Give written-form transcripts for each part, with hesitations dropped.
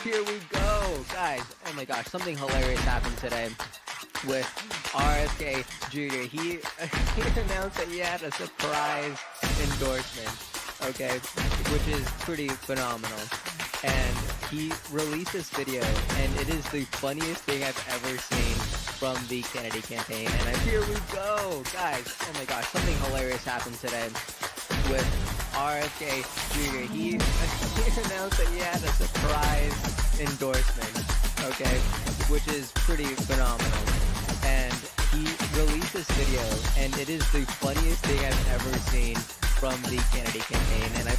here we go, guys. Oh my gosh, something hilarious happened today with RFK Jr. He announced that he had a surprise endorsement, okay, which is pretty phenomenal. And he released this video, and it is the funniest thing I've ever seen from the Kennedy campaign. And here we go, guys. Oh my gosh, something hilarious happened today with RFK Jr. He announced that he had a surprise endorsement, okay, which is pretty phenomenal. And he released this video, and it is the funniest thing I've ever seen from the Kennedy campaign. And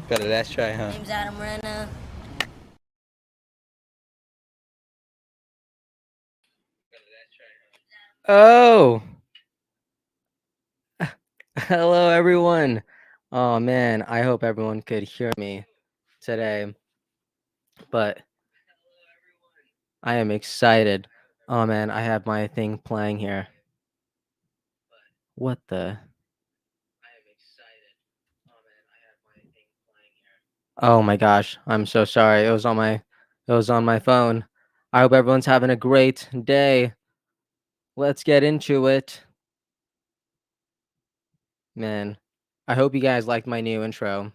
got a last try, huh? Name's Moreno. oh, hello everyone. Oh man, I hope everyone could hear me today, but I am excited. Oh man, I have my thing playing here. What the? Oh my gosh, I'm so sorry. It was on my phone. I hope everyone's having a great day. Let's get into it. Man, I hope you guys liked my new intro.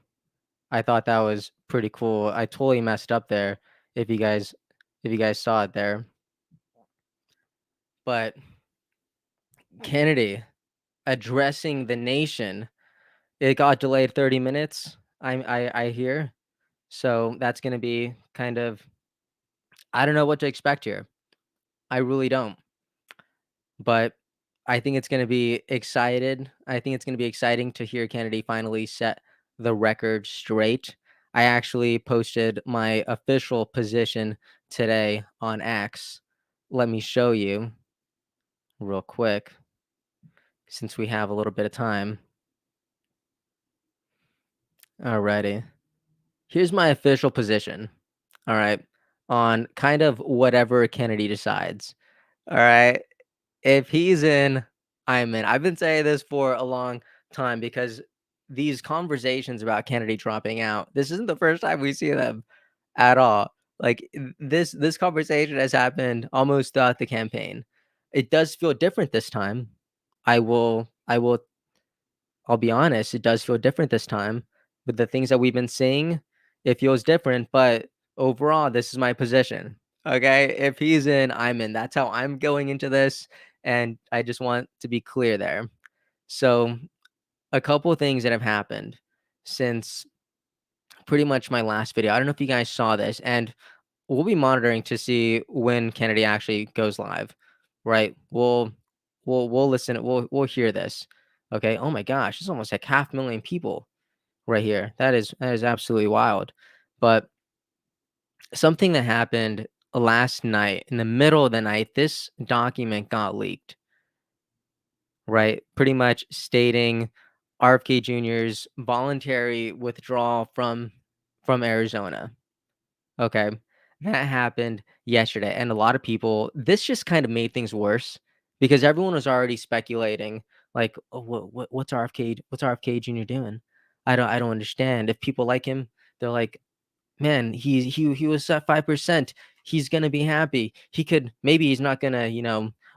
I thought that was pretty cool. I totally messed up there if you guys saw it there. But Kennedy addressing the nation. It got delayed 30 minutes. I hear. So that's going to be kind of, I don't know what to expect here. I really don't. But I think it's going to be excited. I think it's going to be exciting to hear Kennedy finally set the record straight. I actually posted my official position today on X. Let me show you real quick since we have a little bit of time. Alrighty. Here's my official position. All right. On kind of whatever Kennedy decides. All right. If he's in, I'm in. I've been saying this for a long time because these conversations about Kennedy dropping out, this isn't the first time we see them at all. Like this conversation has happened almost throughout the campaign. It does feel different this time. I'll be honest, it does feel different this time. With the things that we've been seeing, it feels different, but overall, this is my position. Okay? If he's in, I'm in. That's how I'm going into this, and I just want to be clear there. So, a couple of things that have happened since pretty much my last video. I don't know if you guys saw this, and we'll be monitoring to see when Kennedy actually goes live, right? We'll listen. We'll hear this. Okay. Oh my gosh, it's almost like 500,000 people right here. That is absolutely wild. But something that happened last night, in the middle of the night, this document got leaked, right? Pretty much stating RFK Jr.'s voluntary withdrawal from Arizona. Okay. That happened yesterday, and a lot of people this just kind of made things worse because everyone was already speculating, like, "Oh, what's RFK Jr. doing? I don't understand." If people like him, they're like, "Man, he was at 5%. He's gonna be happy. He could maybe he's not gonna,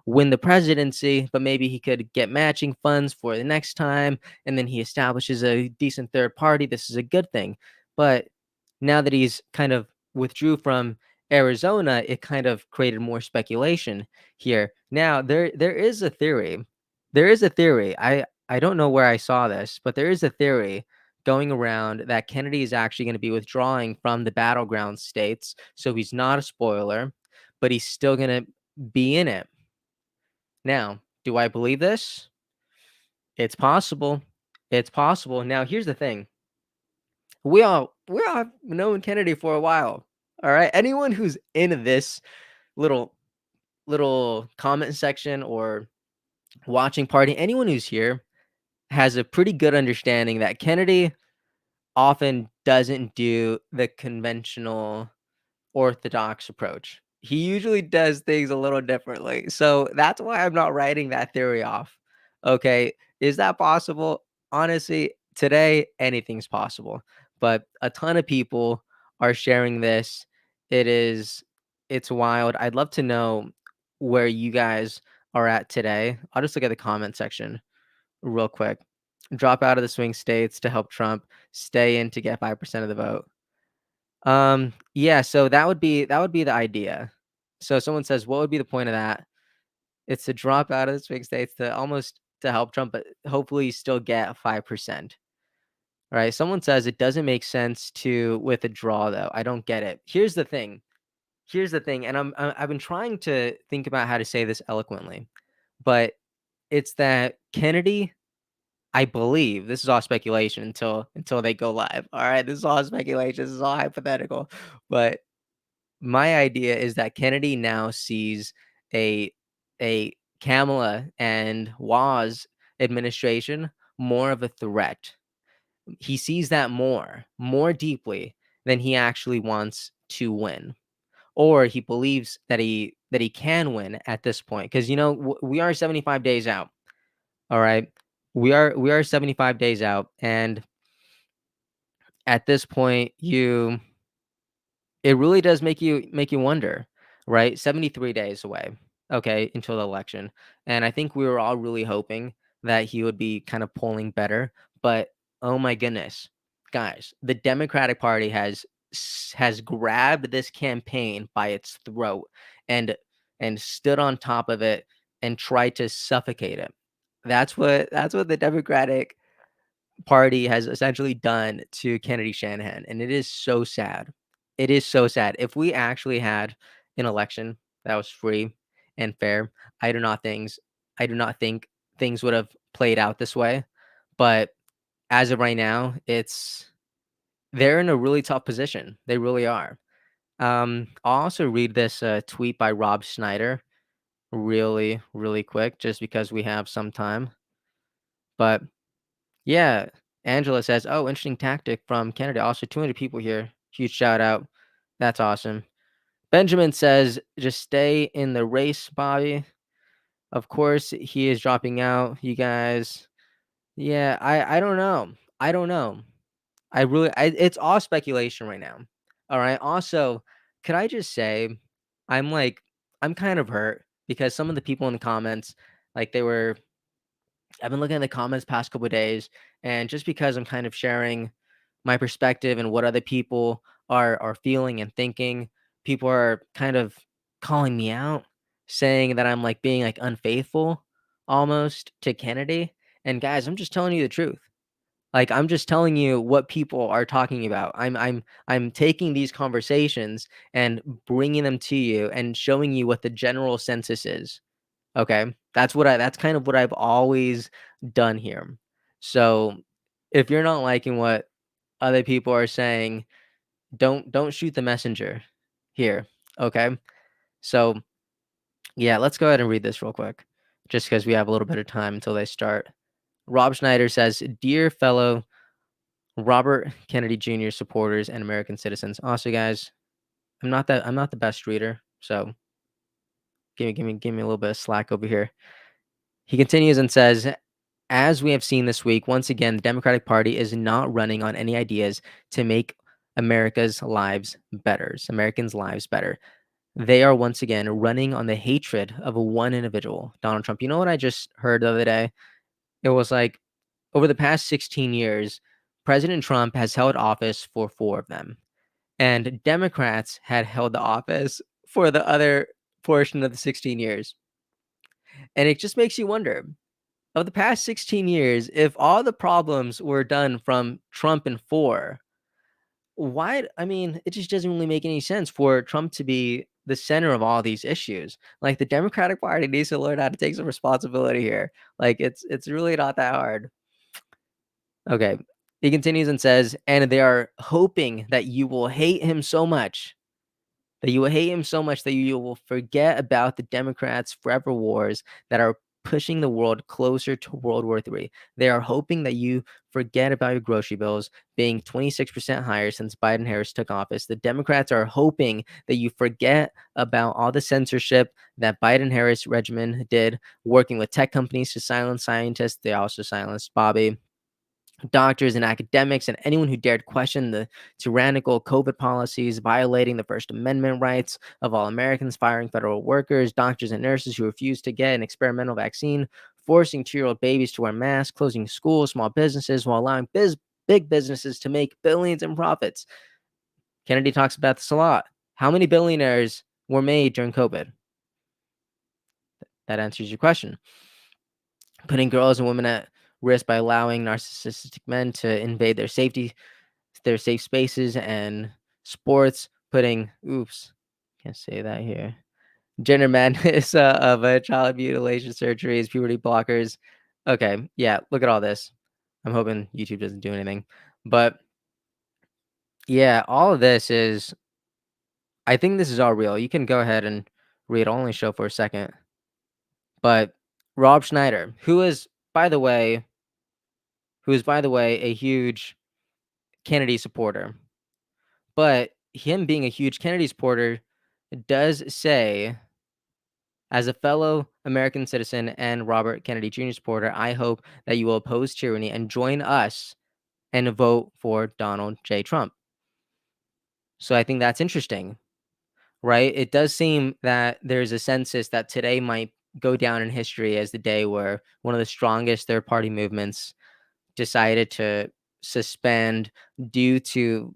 win the presidency, but maybe he could get matching funds for the next time, and then he establishes a decent third party. This is a good thing." But now that he's kind of withdrew from Arizona, it kind of created more speculation here. Now, there is a theory. There is a theory. I don't know where I saw this, but there is a theory going around that Kennedy is actually going to be withdrawing from the battleground states. So he's not a spoiler, but he's still going to be in it. Now, do I believe this? It's possible. It's possible. Now, here's the thing. We all have known Kennedy for a while. All right. Anyone who's in this little comment section or watching party, anyone who's here has a pretty good understanding that Kennedy often doesn't do the conventional orthodox approach. He usually does things a little differently. So that's why I'm not writing that theory off. Okay. Is that possible? Honestly, today anything's possible. But a ton of people are sharing this. It is it's wild. I'd love to know where you guys are at today. I'll just look at the comment section real quick. Drop out of the swing states to help Trump, stay in to get 5% of the vote. Yeah, so that would be the idea. So someone says, "What would be the point of that?" It's to drop out of the swing states to almost to help Trump, but hopefully still get 5%. Right? Someone says it doesn't make sense to withdraw though. I don't get it. Here's the thing. Here's the thing, and I've been trying to think about how to say this eloquently, but it's that Kennedy I believe this is all speculation until they go live. All right, this is all speculation. This is all hypothetical. But my idea is that Kennedy now sees a a Kamala and Waz administration more of a threat. He sees that more deeply than he actually wants to win, or he believes that he can win at this point. Because we are 75 days out. All right, we are 75 days out, and at this point, it really does make you wonder, right? 73 days away, okay, until the election. And I think we were all really hoping that he would be kind of polling better, but oh my goodness. Guys, the Democratic Party has grabbed this campaign by its throat and stood on top of it and tried to suffocate it. That's what the Democratic Party has essentially done to Kennedy Shanahan, and it is so sad. It is so sad. If we actually had an election that was free and fair, I do not think things would have played out this way. But as of right now, they're in a really tough position. They really are. I'll also read this tweet by Rob Schneider really, really quick, just because we have some time. But yeah, Angela says, "Oh, interesting tactic from Canada. Also, 200 people here. Huge shout out. That's awesome." Benjamin says, "Just stay in the race, Bobby." Of course, he is dropping out. You guys, yeah, I don't know. I don't know. It's all speculation right now. All right. Also, could I just say, I'm like, I'm kind of hurt because some of the people in the comments, like they were I've been looking at the comments past couple of days, and just because I'm kind of sharing my perspective and what other people are feeling and thinking, people are kind of calling me out, saying that I'm like being like unfaithful almost to Kennedy. And guys, I'm just telling you the truth. Like I'm just telling you what people are talking about. I'm taking these conversations and bringing them to you and showing you what the general census is. Okay, that's kind of what I've always done here. So, if you're not liking what other people are saying, don't shoot the messenger here, okay? So, yeah, let's go ahead and read this real quick, just because we have a little bit of time until they start. Rob Schneider says, "Dear fellow Robert Kennedy Jr. supporters and American citizens." Also, guys, I'm not the best reader, so give me a little bit of slack over here. He continues and says, "As we have seen this week, once again, the Democratic Party is not running on any ideas to make America's lives better, Americans' lives better. They are once again running on the hatred of one individual, Donald Trump." You know what I just heard the other day? It was like, over the past 16 years, President Trump has held office for 4 of them, and Democrats had held the office for the other portion of the 16 years. And it just makes you wonder, of the past 16 years, if all the problems were done from Trump and 4, why? I mean, it just doesn't really make any sense for Trump to be the center of all these issues. Like, the Democratic Party needs to learn how to take some responsibility here. Like, it's really not that hard. Okay. He continues and says, "And they are hoping that you will hate him so much, that you will hate him so much that you will forget about the Democrats' forever wars that are pushing the world closer to World War III. They are hoping that you forget about your grocery bills being 26% higher since Biden Harris took office. The Democrats are hoping that you forget about all the censorship that Biden Harris regimen did, working with tech companies to silence scientists. They also silenced Bobby, doctors and academics, and anyone who dared question the tyrannical COVID policies, violating the First Amendment rights of all Americans, firing federal workers, doctors and nurses who refused to get an experimental vaccine, forcing 2-year-old babies to wear masks, closing schools, small businesses, while allowing big businesses to make billions in profits." Kennedy talks about this a lot. How many billionaires were made during COVID? That answers your question. Putting girls and women at risk by allowing narcissistic men to invade their safe spaces and sports, putting can't say that here. Gender madness of child mutilation surgeries, puberty blockers. Okay, yeah, look at all this. I'm hoping YouTube doesn't do anything. But yeah, all of this is, I think this is all real. You can go ahead and read. I'll only show for a second. But Rob Schneider, who is by the way a huge Kennedy supporter. But him being a huge Kennedy supporter does say, "As a fellow American citizen and Robert Kennedy Jr. supporter, I hope that you will oppose tyranny and join us and vote for Donald J. Trump." So I think that's interesting, right? It does seem that there's a census that today might go down in history as the day where one of the strongest third party movements decided to suspend due to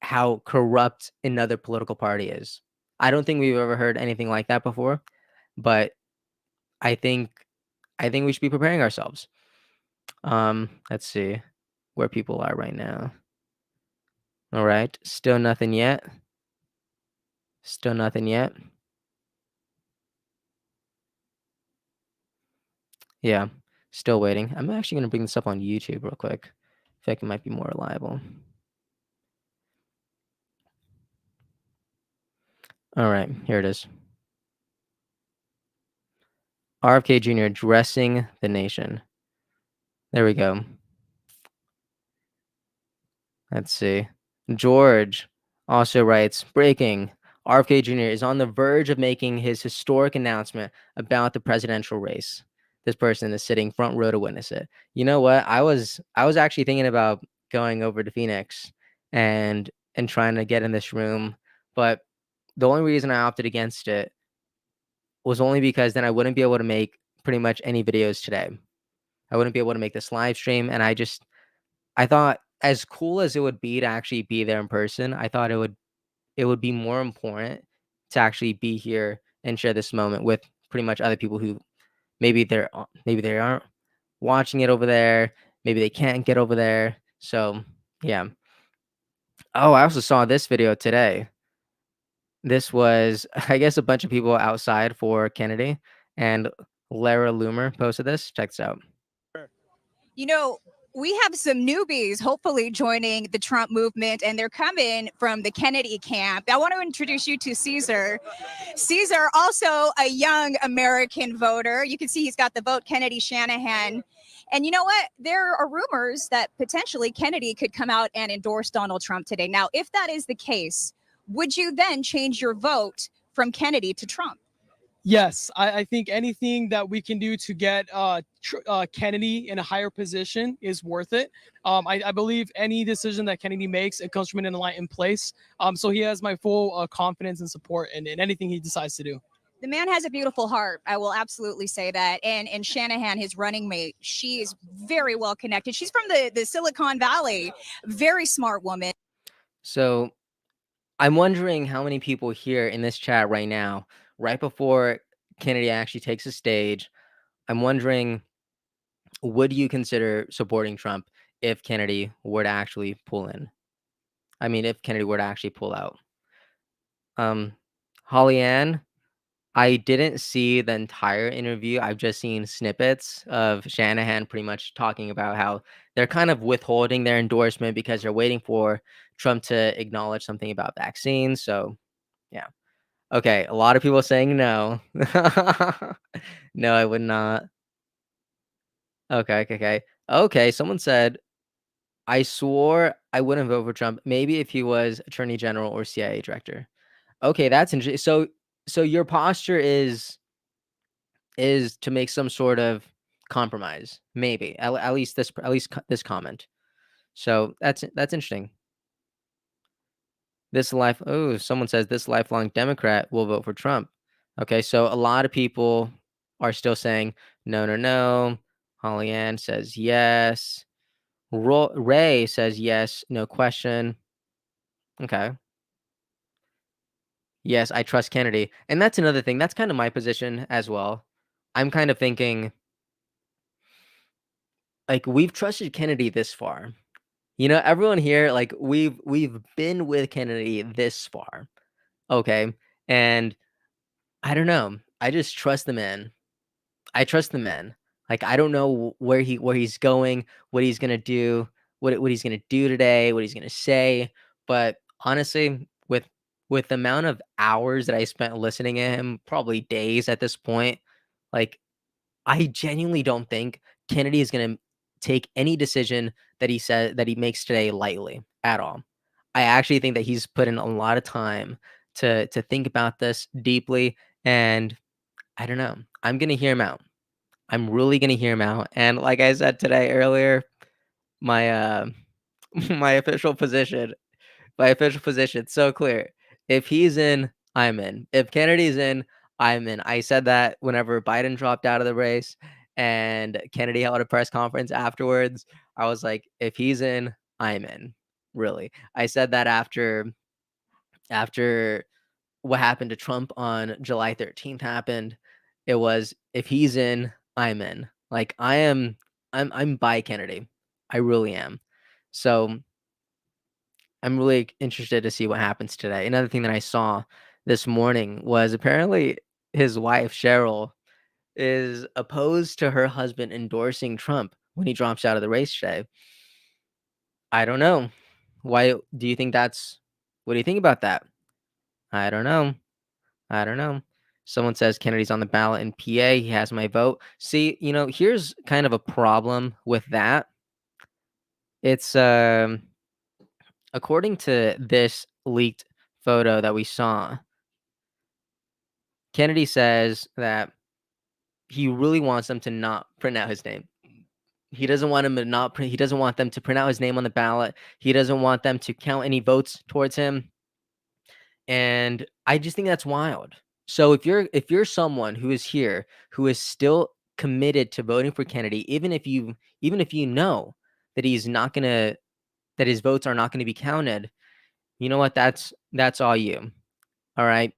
how corrupt another political party is. I don't think we've ever heard anything like that before, but I think we should be preparing ourselves. Let's see where people are right now. All right, still nothing yet. Still nothing yet. Yeah, still waiting. I'm actually going to bring this up on YouTube real quick. I feel like it might be more reliable. All right, here it is. RFK Jr. addressing the nation. There we go. Let's see. George also writes, "Breaking. RFK Jr. is on the verge of making his historic announcement about the presidential race." This person is sitting front row to witness it. You know what? I was actually thinking about going over to Phoenix and trying to get in this room, but the only reason I opted against it was only because then I wouldn't be able to make pretty much any videos today. I wouldn't be able to make this live stream, and I thought, as cool as it would be to actually be there in person, I thought it would be more important to actually be here and share this moment with pretty much other people who maybe they aren't watching it over there, maybe they can't get over there. So, yeah. Oh, I also saw this video today. This was, I guess, a bunch of people outside for Kennedy, and Lara Loomer posted this. Check this out. You know, we have some newbies hopefully joining the Trump movement, and they're coming from the Kennedy camp. I want to introduce you to Caesar. Caesar, also a young American voter. You can see he's got the Vote Kennedy Shanahan. And you know what? There are rumors that potentially Kennedy could come out and endorse Donald Trump today. Now, if that is the case, would you then change your vote from Kennedy to Trump? Yes, I think anything that we can do to get Kennedy in a higher position is worth it. I believe any decision that Kennedy makes, it comes from an enlightened place. So he has my full confidence and support in anything he decides to do. The man has a beautiful heart. I will absolutely say that. And Shanahan, his running mate, she is very well connected. She's from the Silicon Valley. Very smart woman. So I'm wondering how many people here in this chat right now, right before Kennedy actually takes the stage, I'm wondering, would you consider supporting Trump if Kennedy were to actually pull in? I mean, if Kennedy were to actually pull out. Holly Ann, I didn't see the entire interview. I've just seen snippets of Shanahan pretty much talking about how they're kind of withholding their endorsement because they're waiting for Trump to acknowledge something about vaccines. So, yeah. Okay, a lot of people saying no. No, I would not. Okay. Okay, someone said, I swore I wouldn't vote for Trump, maybe if he was attorney general or CIA director. Okay, that's interesting. So your posture is to make some sort of compromise, maybe at least this comment. So that's interesting. Someone says this lifelong Democrat will vote for Trump. Okay, so a lot of people are still saying no. Holly Ann says yes. Ray says yes, no question. Okay. Yes, I trust Kennedy. And that's another thing. That's kind of my position as well. I'm kind of thinking, like, we've trusted Kennedy this far. You know, everyone here, like, we've been with Kennedy this far. Okay. And I don't know. I just trust the man. I trust the man. Like, I don't know where he's going, what he's gonna do, what he's gonna do today, what he's gonna say. But honestly, with the amount of hours that I spent listening to him, probably days at this point, like, I genuinely don't think Kennedy is gonna take any decision that he makes today lightly at all. I actually think that he's put in a lot of time to think about this deeply, and I don't know. I'm gonna hear him out. I'm really gonna hear him out. And like I said today earlier, my my official position, so clear. If he's in, I'm in. If Kennedy's in, I'm in. I said that whenever Biden dropped out of the race and Kennedy held a press conference afterwards. I was like, if he's in, I'm in. Really. I said that after what happened to Trump on July 13th happened. It was, if he's in, I'm in. Like, I'm by Kennedy. I really am. So I'm really interested to see what happens today. Another thing that I saw this morning was apparently his wife Cheryl is opposed to her husband endorsing Trump when he drops out of the race today. I don't know. Why do you think that's what do you think about that? I don't know. I don't know. Someone says Kennedy's on the ballot in PA. He has my vote. See, here's kind of a problem with that. It's according to this leaked photo that we saw, Kennedy says that he really wants them to not print out his name. He doesn't want him to not print. He doesn't want them to print out his name on the ballot. He doesn't want them to count any votes towards him. And I just think that's wild. So if you're someone who is here who is still committed to voting for Kennedy, even if you know that he's not gonna that his votes are not gonna be counted, you know what? That's all you. All right.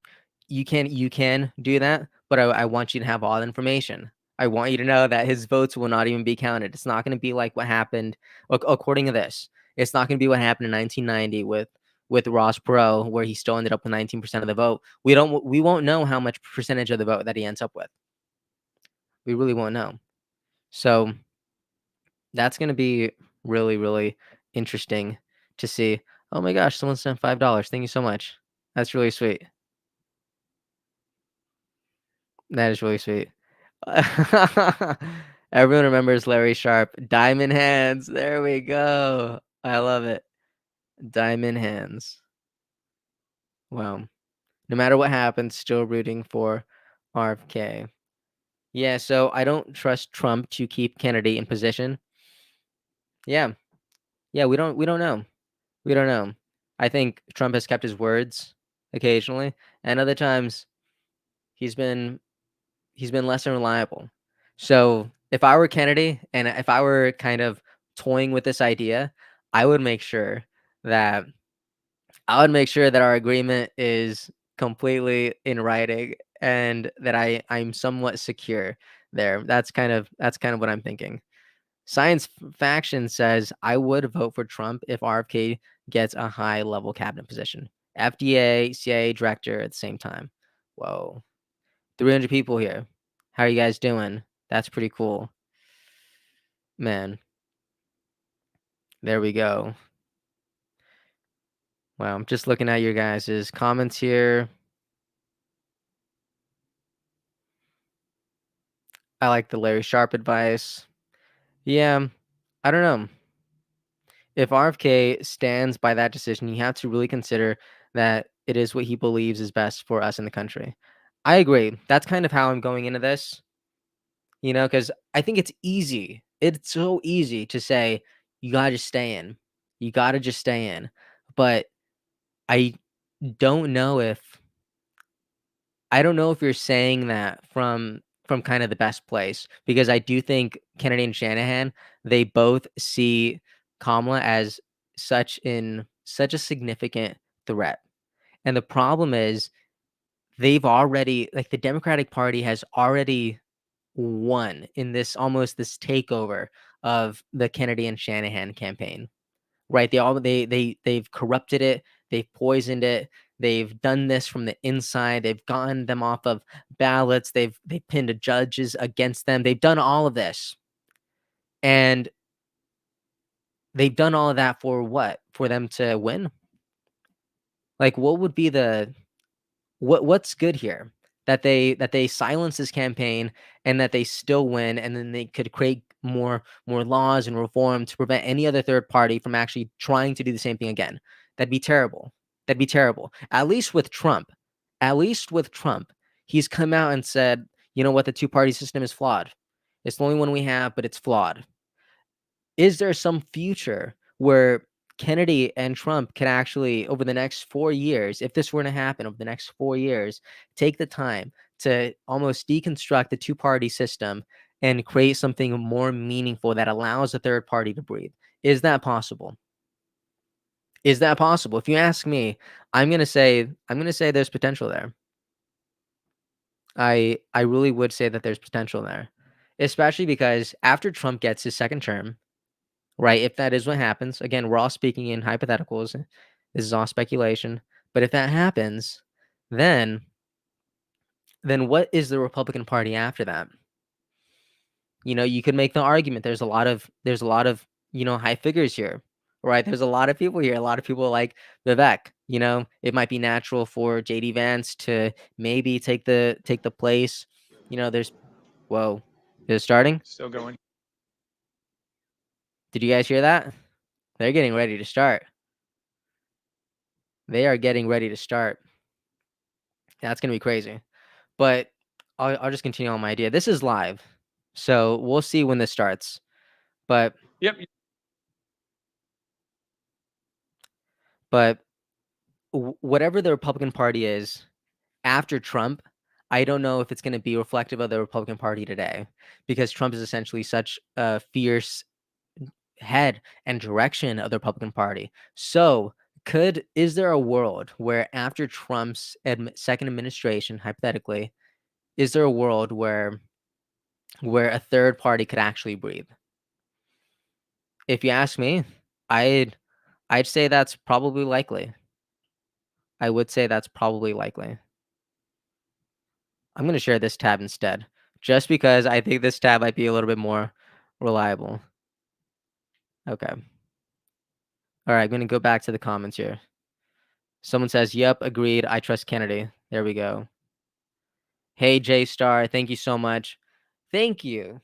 You can do that, but I want you to have all the information. I want you to know that his votes will not even be counted. It's not going to be like what happened, according to this. It's not going to be what happened in 1990 with Ross Perot, where he still ended up with 19% of the vote. We won't know how much percentage of the vote that he ends up with. We really won't know. So that's going to be really, really interesting to see. Oh my gosh, someone sent $5. Thank you so much. That's really sweet. That is really sweet. Everyone remembers Larry Sharp. Diamond hands. There we go. I love it. Diamond hands. Wow. No matter what happens, still rooting for RFK. Yeah, so I don't trust Trump to keep Kennedy in position. Yeah. Yeah, we don't know. We don't know. I think Trump has kept his words occasionally, and other times he's been less than reliable. So if I were Kennedy and if I were kind of toying with this idea, I would make sure that our agreement is completely in writing and that I'm somewhat secure there. That's kind of what I'm thinking. Science faction says I would vote for Trump if RFK gets a high level cabinet position. FDA, CIA director at the same time. Whoa. 300 people here. How are you guys doing? That's pretty cool. Man. There we go. Wow, I'm just looking at your guys' comments here. I like the Larry Sharp advice. Yeah, I don't know. If RFK stands by that decision, you have to really consider that it is what he believes is best for us in the country. I agree. That's kind of how I'm going into this, because I think it's easy. It's so easy to say, you got to just stay in. You got to just stay in. But I don't know if you're saying that from kind of the best place, because I do think Kennedy and Shanahan, they both see Kamala as such a significant threat. And the problem is they've already, like, the Democratic Party has already won in this takeover of the Kennedy and Shanahan campaign. Right, they've corrupted it, they've poisoned it, they've done this from the inside, they've gotten them off of ballots, they've pinned judges against them, they've done all of this. And they've done all of that for what? For them to win? Like, what would be the what's good here? That they silence this campaign and that they still win, and then they could create more laws and reform to prevent any other third party from actually trying to do the same thing again. That'd be terrible. That'd be terrible. At least with Trump, he's come out and said, you know what, the two-party system is flawed. It's the only one we have, but it's flawed. Is there some future where Kennedy and Trump can actually, over the next 4 years, if this were to happen over the next 4 years, take the time to almost deconstruct the two-party system and create something more meaningful that allows a third party to breathe? Is that possible? Is that possible? If you ask me, I'm gonna say there's potential there. I really would say that there's potential there, especially because after Trump gets his second term, right? If that is what happens, again, we're all speaking in hypotheticals. This is all speculation. But if that happens, then what is the Republican Party after that? You could make the argument there's a lot of high figures here, right? There's a lot of people here, a lot of people like Vivek. It might be natural for JD Vance to maybe take the place. There's whoa, is it starting? Still going. Did you guys hear that? They're getting ready to start. They are getting ready to start. That's gonna be crazy. But I'll just continue on my idea. This is live, so we'll see when this starts. But Yep. but whatever the Republican Party is after Trump, I don't know if it's going to be reflective of the Republican Party today, because Trump is essentially such a fierce head and direction of the Republican Party. So is there a world where after Trump's second administration, hypothetically, is there a world where a third party could actually breathe? If you ask me, I'd say that's probably likely. I would say that's probably likely. I'm gonna share this tab instead, just because I think this tab might be a little bit more reliable. Okay. All right, I'm gonna go back to the comments here. Someone says, "Yep, agreed. I trust Kennedy." There we go. Hey, J Star, thank you so much. Thank you.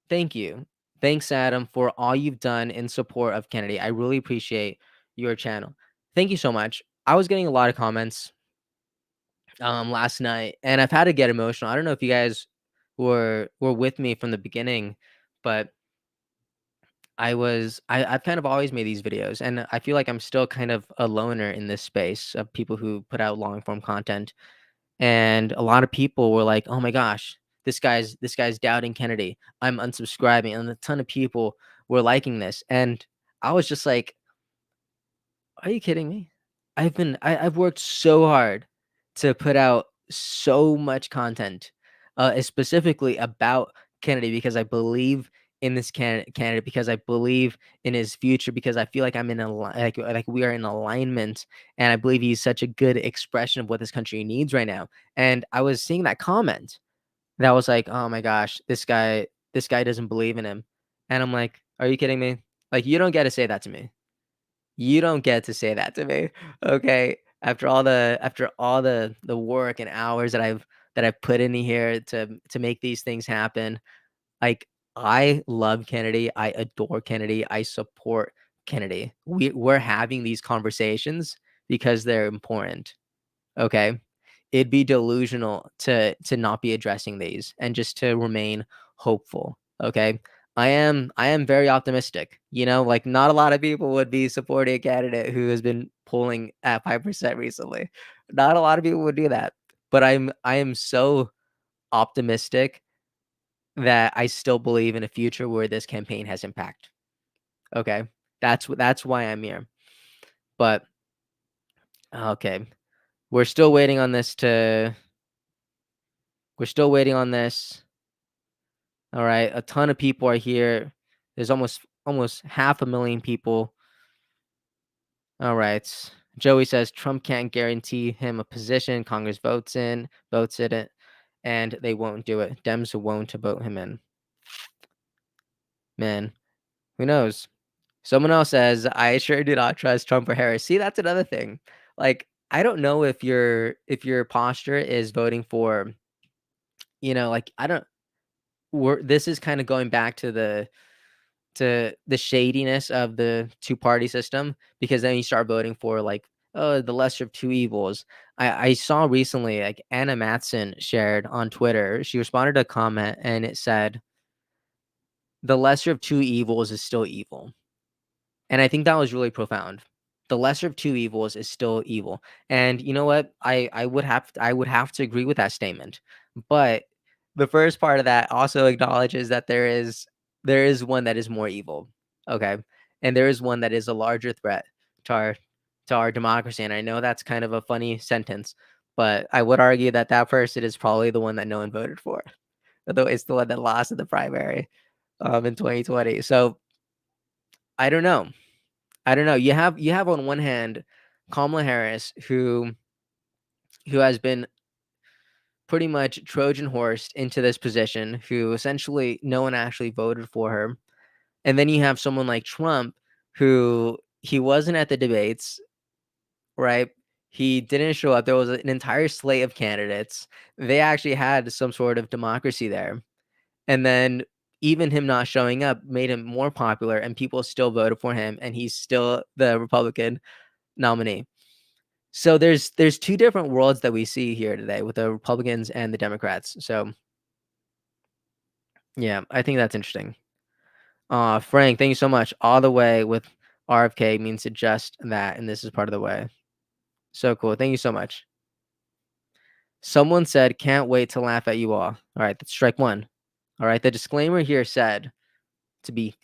Thank you. Thanks, Adam, for all you've done in support of Kennedy. I really appreciate your channel. Thank you so much. I was getting a lot of comments last night, and I've had to get emotional. I don't know if you guys were with me from the beginning, but I've kind of always made these videos, and I feel like I'm still kind of a loner in this space of people who put out long form content. And a lot of people were like, "Oh my gosh, this guy's doubting Kennedy. I'm unsubscribing." And a ton of people were liking this, and I was just like, are you kidding me? I've worked so hard to put out so much content, specifically about Kennedy, because I believe in this candidate, because I believe in his future, because I feel like I'm in like we are in alignment, and I believe he's such a good expression of what this country needs right now. And I was seeing that comment that was like, "Oh my gosh, this guy doesn't believe in him," and I'm like, "Are you kidding me? Like, you don't get to say that to me." You don't get to say that to me, okay? After all the work and hours that I've put in here to make these things happen, like, I love Kennedy, I adore Kennedy, I support Kennedy. We're having these conversations because they're important, okay? It'd be delusional to not be addressing these and just to remain hopeful, okay? I am very optimistic, like, not a lot of people would be supporting a candidate who has been polling at 5% recently. Not a lot of people would do that, but I am so optimistic that I still believe in a future where this campaign has impact, okay? That's why I'm here. But, okay, we're still waiting on this to we're still waiting on this. All right, a ton of people are here. There's almost half a million people. All right. Joey says Trump can't guarantee him a position. Congress votes it, and they won't do it. Dems won't vote him in. Man, who knows? Someone else says, I sure do not trust Trump or Harris. See, that's another thing. Like, I don't know if your posture is voting for, like, I don't this is kind of going back to the shadiness of the two-party system, because then you start voting for, like, oh, the lesser of two evils. I saw recently, like, Anna Matson shared on Twitter. She responded to a comment and it said, "The lesser of two evils is still evil." And I think that was really profound. The lesser of two evils is still evil. And you know what? I would have to agree with that statement. But the first part of that also acknowledges that there is one that is more evil. Okay. And there is one that is a larger threat to our democracy. And I know that's kind of a funny sentence, but I would argue that that person is probably the one that no one voted for. Although it's the one that lost in the primary in 2020. So I don't know. I don't know. You have on one hand Kamala Harris, who has been pretty much Trojan horsed into this position, who essentially no one actually voted for her. And then you have someone like Trump, who he wasn't at the debates, right? He didn't show up. There was an entire slate of candidates. They actually had some sort of democracy there. And then even him not showing up made him more popular, and people still voted for him, and he's still the Republican nominee. So there's two different worlds that we see here today with the Republicans and the Democrats. So yeah, I think that's interesting. Frank, thank you so much. All the way with RFK means to just that, and this is part of the way. So cool. Thank you so much. Someone said, "Can't wait to laugh at you all." All right, that's strike one. All right, the disclaimer here said to be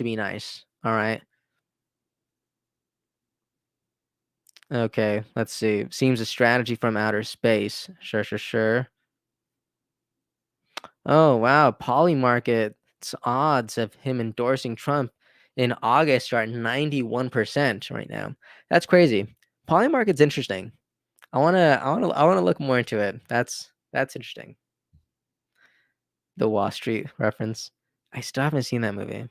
nice. All right. Okay, let's see. Seems a strategy from outer space. Sure. Oh, wow. Polymarket's odds of him endorsing Trump in August are at 91% right now. That's crazy. Polymarket's interesting. I wanna look more into it. That's interesting. The Wall Street reference. I still haven't seen that movie.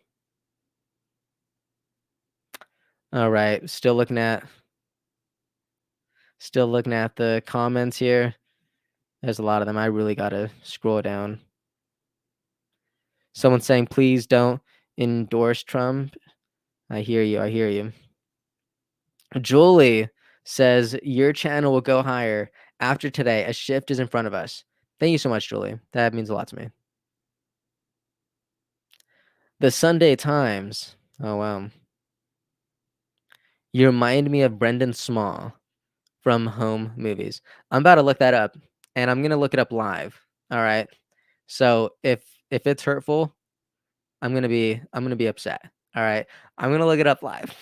All right, still looking at the comments here. There's a lot of them. I really gotta scroll down. Someone saying, please don't endorse Trump. I hear you. I hear you. Julie says, your channel will go higher after today. A shift is in front of us. Thank you so much, Julie. That means a lot to me. The Sunday Times. Oh, wow. You remind me of Brendan Small from Home Movies. I'm about to look that up, and I'm gonna look it up live. All right. So if it's hurtful, I'm gonna be upset. All right. I'm gonna look it up live.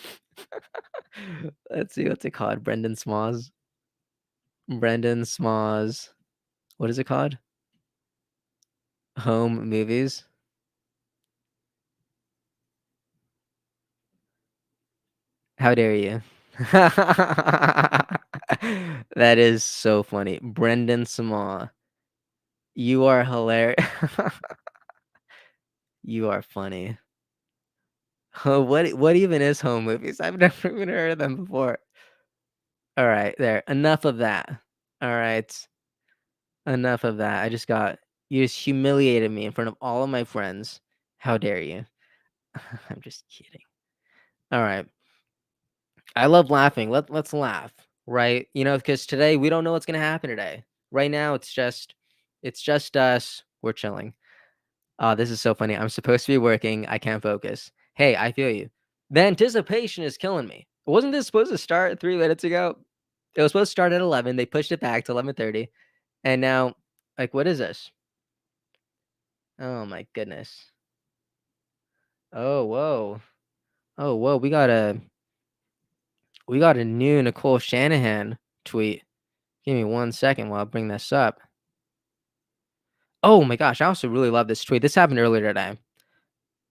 Let's see what's it called. Brendan Smalls. Brendan Smalls. What is it called? Home Movies. How dare you? That is so funny. Brendan Small. You are hilarious. You are funny. What even is Home Movies? I've never even heard of them before. All right, there. Enough of that. All right. Enough of that. You just humiliated me in front of all of my friends. How dare you? I'm just kidding. All right. I love laughing. Let's laugh, right? Because today we don't know what's gonna happen today. Right now, it's just us. We're chilling. Oh, this is so funny. I'm supposed to be working. I can't focus. Hey, I feel you. The anticipation is killing me. Wasn't this supposed to start 3 minutes ago? It was supposed to start at 11. They pushed it back to 11:30, and now, like, what is this? Oh my goodness. Oh whoa. Oh whoa. We got a new Nicole Shanahan tweet. Give me 1 second while I bring this up. Oh my gosh, I also really love this tweet. This happened earlier today.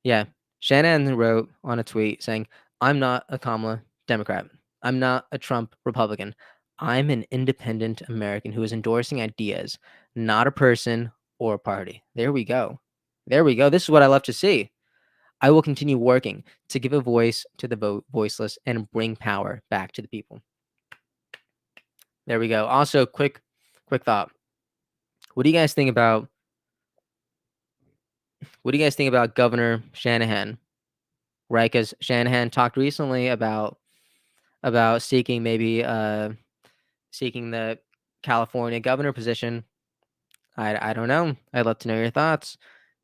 Yeah. Shanahan wrote on a tweet saying, I'm not a Kamala Democrat. I'm not a Trump Republican. I'm an independent American who is endorsing ideas, not a person or a party. There we go. There we go. This is what I love to see. I will continue working to give a voice to the voiceless and bring power back to the people. There we go. Also, quick thought. What do you guys think about Governor Shanahan? Right, because Shanahan talked recently about seeking the California governor position. I don't know. I'd love to know your thoughts.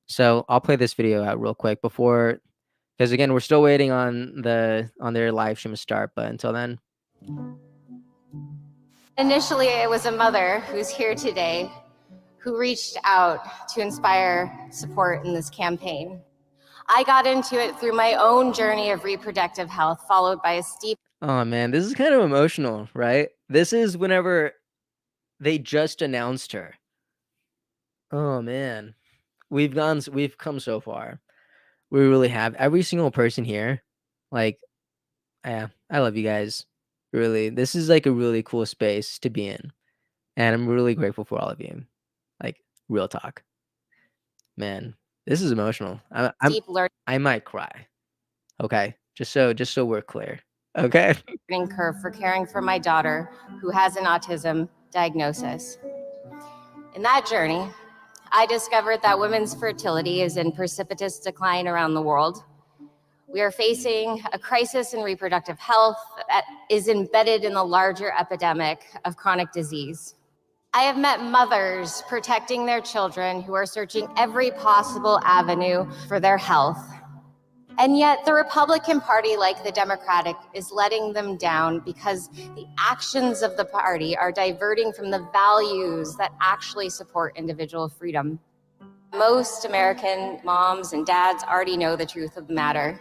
So I'll play this video out real quick because again, we're still waiting on their live stream to start. But until then. Initially, it was a mother who's here today who reached out to inspire support in this campaign. I got into it through my own journey of reproductive health, followed by a steep. Oh man, this is kind of emotional, right? This is whenever they just announced her. Oh man, we've come so far. We really have. Every single person here, like, yeah, I love you guys. Really, this is like a really cool space to be in, and I'm really grateful for all of you. Like, real talk, man. This is emotional. I might cry. Okay, just so we're clear. Okay. Learning curve for caring for my daughter who has an autism diagnosis. In that journey, I discovered that women's fertility is in precipitous decline around the world. We are facing a crisis in reproductive health that is embedded in the larger epidemic of chronic disease. I have met mothers protecting their children who are searching every possible avenue for their health. And yet the Republican Party, like the Democratic, is letting them down because the actions of the party are diverting from the values that actually support individual freedom. Most American moms and dads already know the truth of the matter.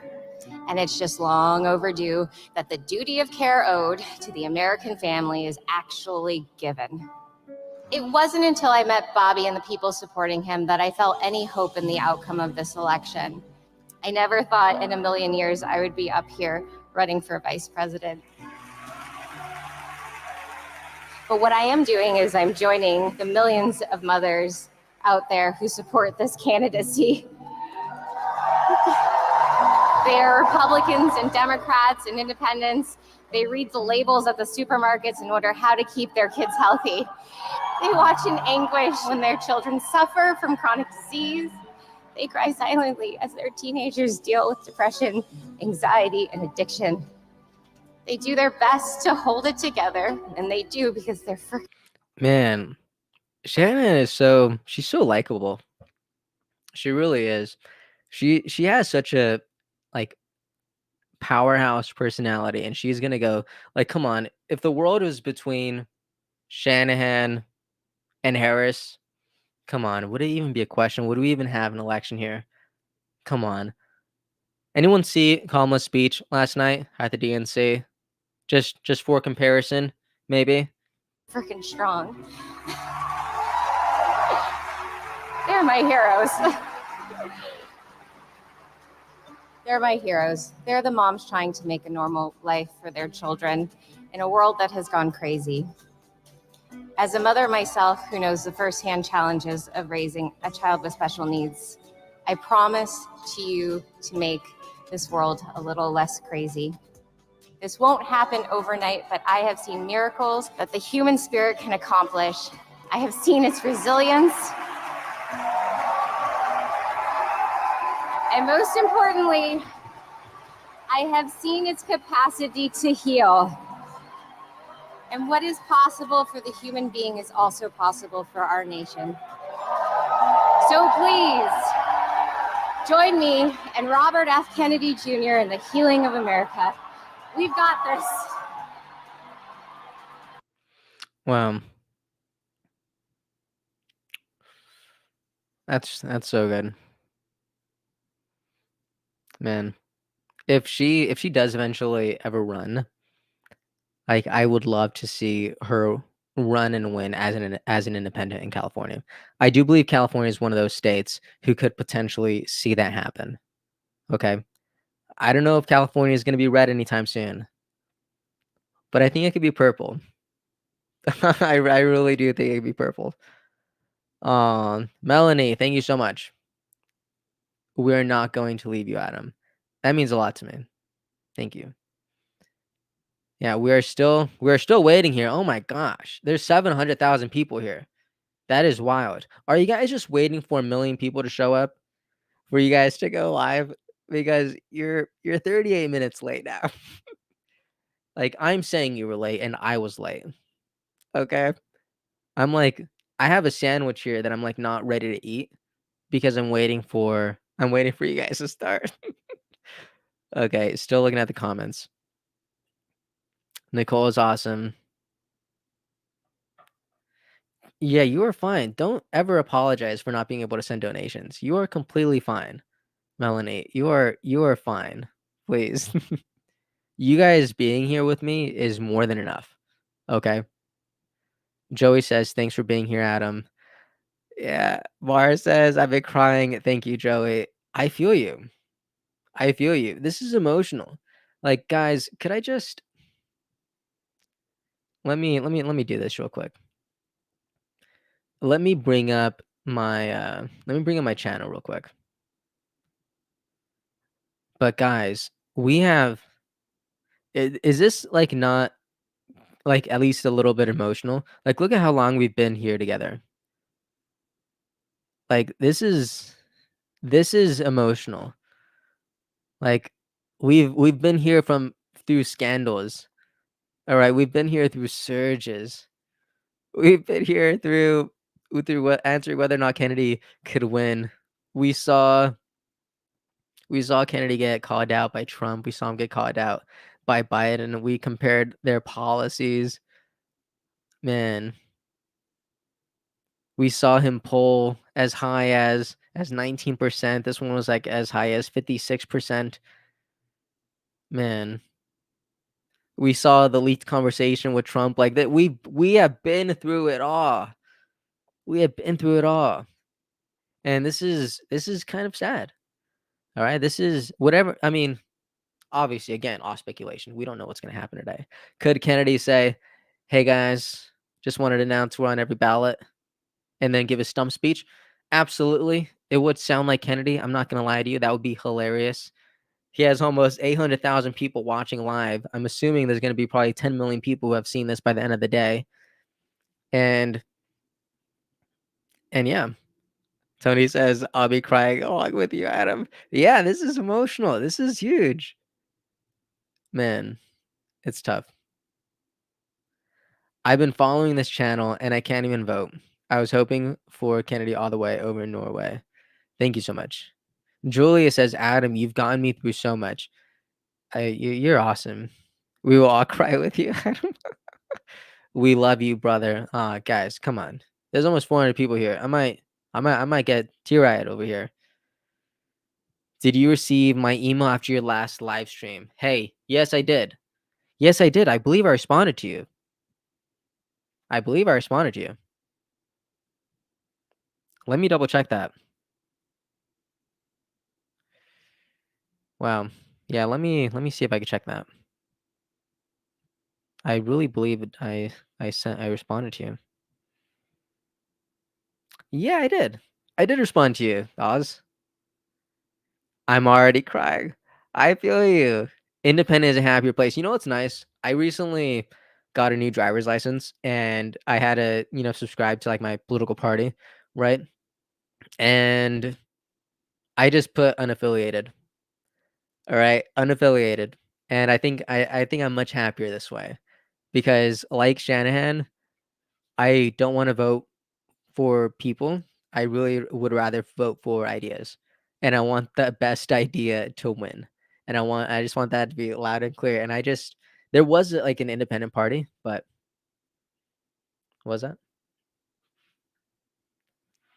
And it's just long overdue that the duty of care owed to the American family is actually given. It wasn't until I met Bobby and the people supporting him that I felt any hope in the outcome of this election. I never thought in a million years I would be up here running for vice president. But what I am doing is I'm joining the millions of mothers out there who support this candidacy. They are Republicans and Democrats and independents. They read the labels at the supermarkets and wonder how to keep their kids healthy. They watch in anguish when their children suffer from chronic disease. They cry silently as their teenagers deal with depression, anxiety, and addiction. They do their best to hold it together, and they do because they're freaking. Man, Shannon she's so likable. She really is. She has such a like powerhouse personality, and she's gonna go like, come on, if the world was between Shanahan and Harris, come on, would it even be a question? Would we even have an election here? Come on. Anyone see Kamala's speech last night at the DNC? Just for comparison, maybe. Freaking strong. They're my heroes. They're my heroes. They're the moms trying to make a normal life for their children in a world that has gone crazy. As a mother myself who knows the firsthand challenges of raising a child with special needs, I promise to you to make this world a little less crazy. This won't happen overnight, but I have seen miracles that the human spirit can accomplish. I have seen its resilience. And most importantly, I have seen its capacity to heal. And what is possible for the human being is also possible for our nation. So please, join me and Robert F. Kennedy Jr. in the healing of America. We've got this. Wow. That's so good. Man. If she does eventually ever run, like I would love to see her run and win as an independent in California. I do believe California is one of those states who could potentially see that happen. Okay. I don't know if California is going to be red anytime soon, but I think it could be purple. I really do think it could be purple. Melanie, thank you so much. We're not going to leave you, Adam. That means a lot to me. Thank you. Yeah, we're still waiting here. Oh my gosh. There's 700,000 people here. That is wild. Are you guys just waiting for 1,000,000 people to show up for you guys to go live? Because you're 38 minutes late now. Like, I'm saying you were late and I was late. Okay? I'm like, I have a sandwich here that I'm like not ready to eat because I'm waiting for you guys to start. Okay, still looking at the comments. Nicole is awesome. Yeah, you are fine. Don't ever apologize for not being able to send donations. You are completely fine, Melanie. You are fine. Please. You guys being here with me is more than enough. Okay? Joey says, "Thanks for being here, Adam." Yeah, Mara says, "I've been crying." Thank you, Joey. I feel you. I feel you. This is emotional. Like, guys, could I just let me do this real quick. Let me bring up my channel real quick. But guys, we have is this like not like at least a little bit emotional? Like look at how long we've been here together. Like this is emotional. Like we've been here through scandals. All right, we've been here through surges. We've been here through what answering whether or not Kennedy could win. We saw Kennedy get called out by Trump. We saw him get called out by Biden. We compared their policies. Man, we saw him poll as high as 19%. This one was like as high as 56%. Man, we saw the leaked conversation with Trump like that. We have been through it all. We have been through it all. And this is kind of sad. All right, this is whatever. I mean, obviously, again, all speculation. We don't know what's going to happen today. Could Kennedy say, "Hey guys, just wanted to announce we're on every ballot," and then give a stump speech? Absolutely, it would sound like Kennedy. I'm not going to lie to you. That would be hilarious. He has almost 800,000 people watching live. I'm assuming there's going to be probably 10 million people who have seen this by the end of the day. And yeah, Tony says, I'll be crying along with you, Adam. Yeah, this is emotional. This is huge. Man, it's tough. I've been following this channel and I can't even vote. I was hoping for Kennedy all the way over in Norway. Thank you so much. Julia says, Adam, you've gotten me through so much. You're awesome. We will all cry with you, Adam. We love you, brother. Guys, come on. There's almost 400 people here. I might get tear-eyed over here. Did you receive my email after your last live stream? Hey, yes, I did. Yes, I did. I believe I responded to you. Let me double check that. Wow. Yeah, let me see if I can check that. I really believe I responded to you. Yeah, I did. I did respond to you, Oz. I'm already crying. I feel you. Independent is a happier place. You know what's nice? I recently got a new driver's license and I had to, subscribe to like my political party, right? And I just put unaffiliated. All right, unaffiliated. And I think I'm much happier this way because like Shanahan, I don't want to vote for people. I really would rather vote for ideas. And I want the best idea to win. And I just want that to be loud and clear. And there was like an independent party, but what was that?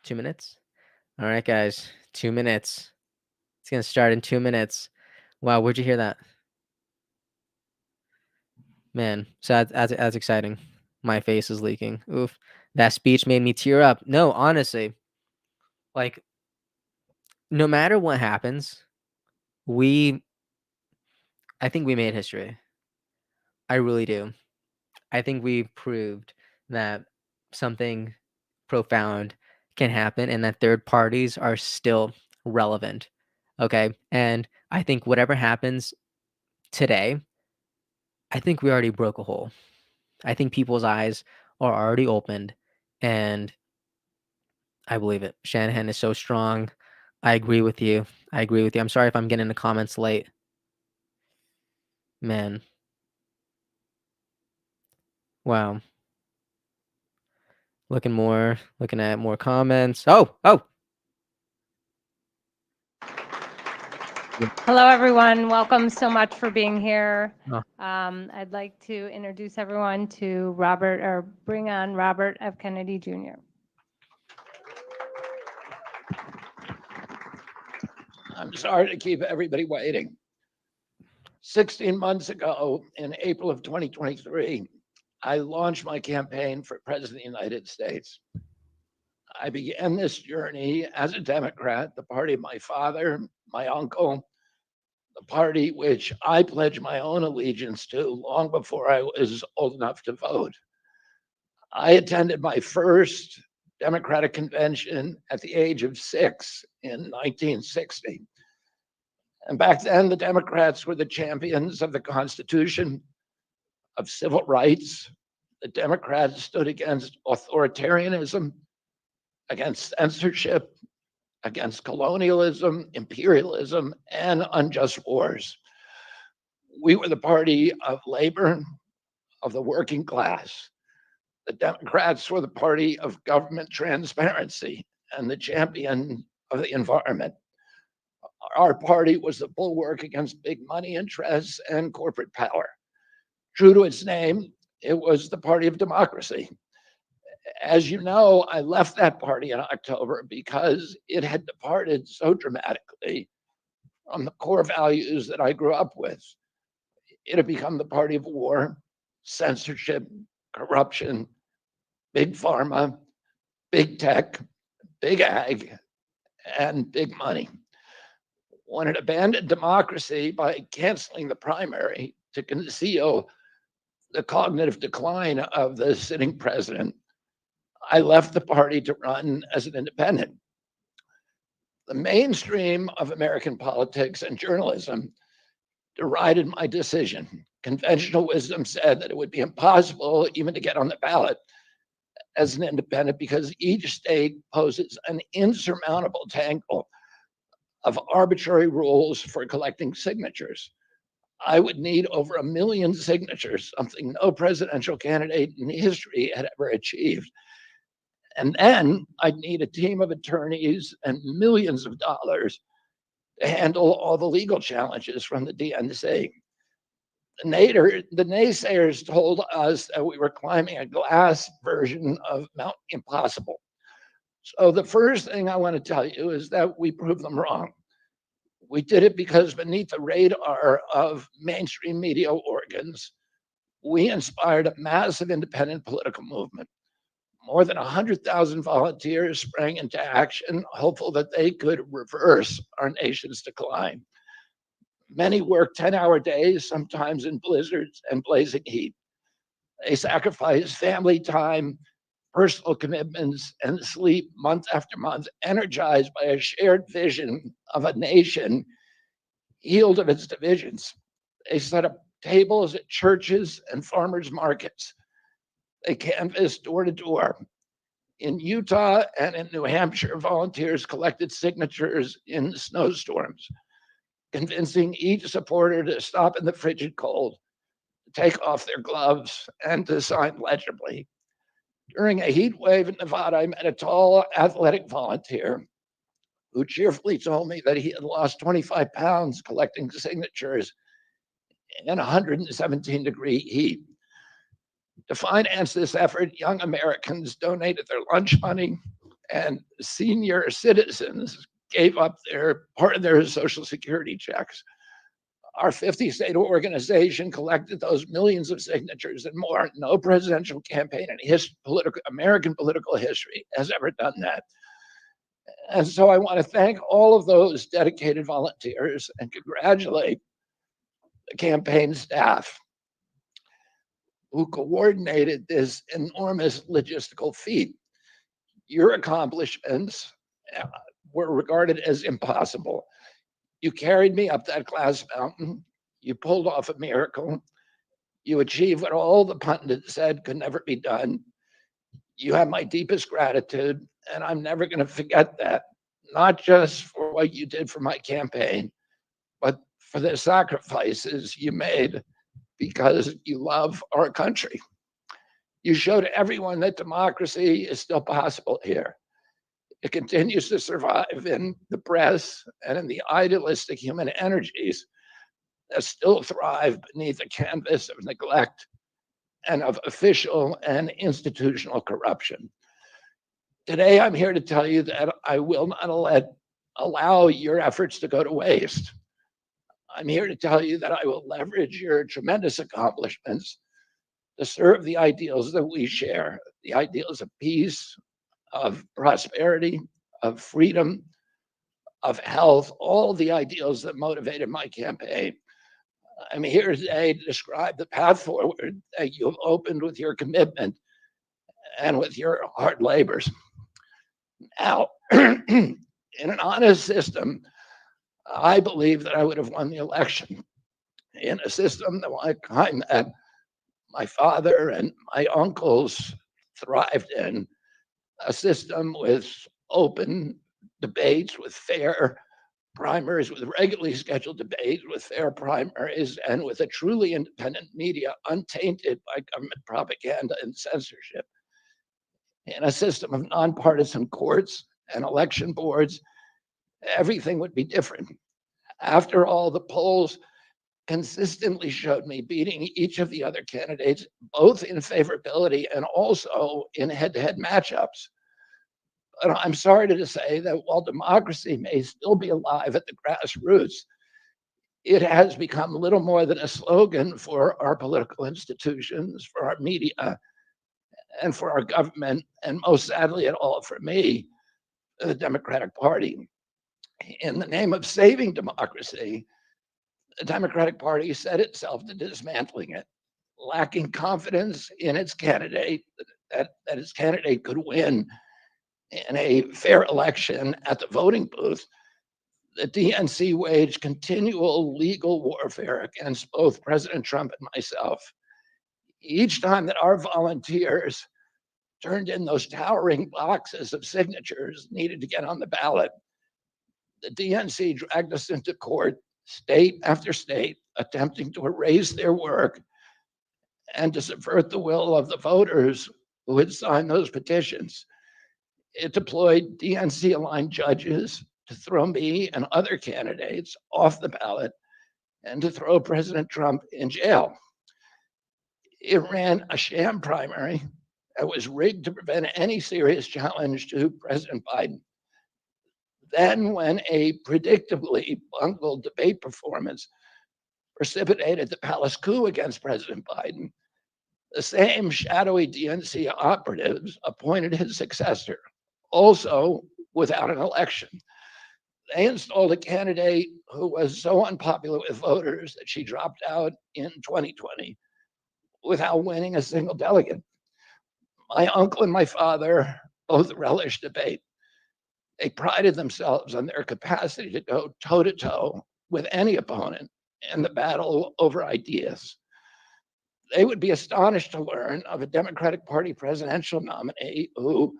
2 minutes? All right, guys, 2 minutes. It's going to start in 2 minutes. Wow, where'd you hear that? Man, so that's exciting. My face is leaking. Oof. That speech made me tear up. No, honestly, like no matter what happens, I think we made history. I really do. I think we proved that something profound can happen and that third parties are still relevant. Okay? And I think whatever happens today, I think we already broke a hole. I think people's eyes are already opened and I believe it. Shanahan is so strong. I agree with you. I'm sorry if I'm getting the comments late. Man. Wow. Looking at more comments. Oh. Hello, everyone. Welcome so much for being here. Oh. I'd like to introduce everyone to Robert, or bring on Robert F. Kennedy Jr. I'm sorry to keep everybody waiting. 16 months ago, in April of 2023, I launched my campaign for President of the United States. I began this journey as a Democrat, the party of my father, my uncle, the party which I pledged my own allegiance to long before I was old enough to vote. I attended my first Democratic convention at the age of 6 in 1960. And back then, the Democrats were the champions of the Constitution, of civil rights. The Democrats stood against authoritarianism, against censorship, against colonialism, imperialism, and unjust wars. We were the party of labor, of the working class. The Democrats were the party of government transparency and the champion of the environment. Our party was the bulwark against big money interests and corporate power. True to its name, it was the party of democracy. As you know, I left that party in October because it had departed so dramatically from the core values that I grew up with. It had become the party of war, censorship, corruption, big pharma, big tech, big ag, and big money. When it abandoned democracy by canceling the primary to conceal the cognitive decline of the sitting president, I left the party to run as an independent. The mainstream of American politics and journalism derided my decision. Conventional wisdom said that it would be impossible even to get on the ballot as an independent because each state poses an insurmountable tangle of arbitrary rules for collecting signatures. I would need over 1 million signatures, something no presidential candidate in history had ever achieved. And then I'd need a team of attorneys and millions of dollars to handle all the legal challenges from the DNC. The naysayers told us that we were climbing a glass version of Mount Impossible. So the first thing I want to tell you is that we proved them wrong. We did it because beneath the radar of mainstream media organs, we inspired a massive independent political movement. More than 100,000 volunteers sprang into action, hopeful that they could reverse our nation's decline. Many worked 10-hour days, sometimes in blizzards and blazing heat. They sacrificed family time, personal commitments, and sleep month after month, energized by a shared vision of a nation healed of its divisions. They set up tables at churches and farmers markets. They canvassed door to door. In Utah and in New Hampshire, volunteers collected signatures in snowstorms, convincing each supporter to stop in the frigid cold, to take off their gloves, and to sign legibly. During a heat wave in Nevada, I met a tall, athletic volunteer who cheerfully told me that he had lost 25 pounds collecting signatures in 117-degree heat. To finance this effort, young Americans donated their lunch money, and senior citizens gave up part of their Social Security checks. Our 50-state organization collected those millions of signatures and more. No presidential campaign in American political history has ever done that. And so I want to thank all of those dedicated volunteers and congratulate the campaign staff who coordinated this enormous logistical feat. Your accomplishments were regarded as impossible. You carried me up that glass mountain. You pulled off a miracle. You achieved what all the pundits said could never be done. You have my deepest gratitude, and I'm never going to forget that, not just for what you did for my campaign, but for the sacrifices you made because you love our country. You showed everyone that democracy is still possible here. It continues to survive in the press and in the idealistic human energies that still thrive beneath the canvas of neglect and of official and institutional corruption. Today, I'm here to tell you that I will not allow your efforts to go to waste. I'm here to tell you that I will leverage your tremendous accomplishments to serve the ideals that we share, the ideals of peace, of prosperity, of freedom, of health, all the ideals that motivated my campaign. I'm here today to describe the path forward that you have opened with your commitment and with your hard labors. Now, in an honest system, I believe that I would have won the election. In a system like kind that my father and my uncles thrived in, a system with open debates, with fair primaries, with regularly scheduled debates, with fair primaries, and with a truly independent media untainted by government propaganda and censorship. In a system of nonpartisan courts and election boards, everything would be different. After all, the polls consistently showed me beating each of the other candidates, both in favorability and also in head-to-head matchups. But I'm sorry to say that while democracy may still be alive at the grassroots, it has become little more than a slogan for our political institutions, for our media, and for our government, and most sadly at all for me, the Democratic Party. In the name of saving democracy, the Democratic Party set itself to dismantling it, lacking confidence in its candidate, that its candidate could win in a fair election at the voting booth. The DNC waged continual legal warfare against both President Trump and myself. Each time that our volunteers turned in those towering boxes of signatures needed to get on the ballot, the DNC dragged us into court, state after state, attempting to erase their work and to subvert the will of the voters who had signed those petitions. It deployed DNC aligned judges to throw me and other candidates off the ballot and to throw President Trump in jail. It ran a sham primary that was rigged to prevent any serious challenge to President Biden. Then, when a predictably bungled debate performance precipitated the palace coup against President Biden, the same shadowy DNC operatives appointed his successor, also without an election. They installed a candidate who was so unpopular with voters that she dropped out in 2020 without winning a single delegate. My uncle and my father both relished debate. They prided themselves on their capacity to go toe to toe with any opponent in the battle over ideas. They would be astonished to learn of a Democratic Party presidential nominee who,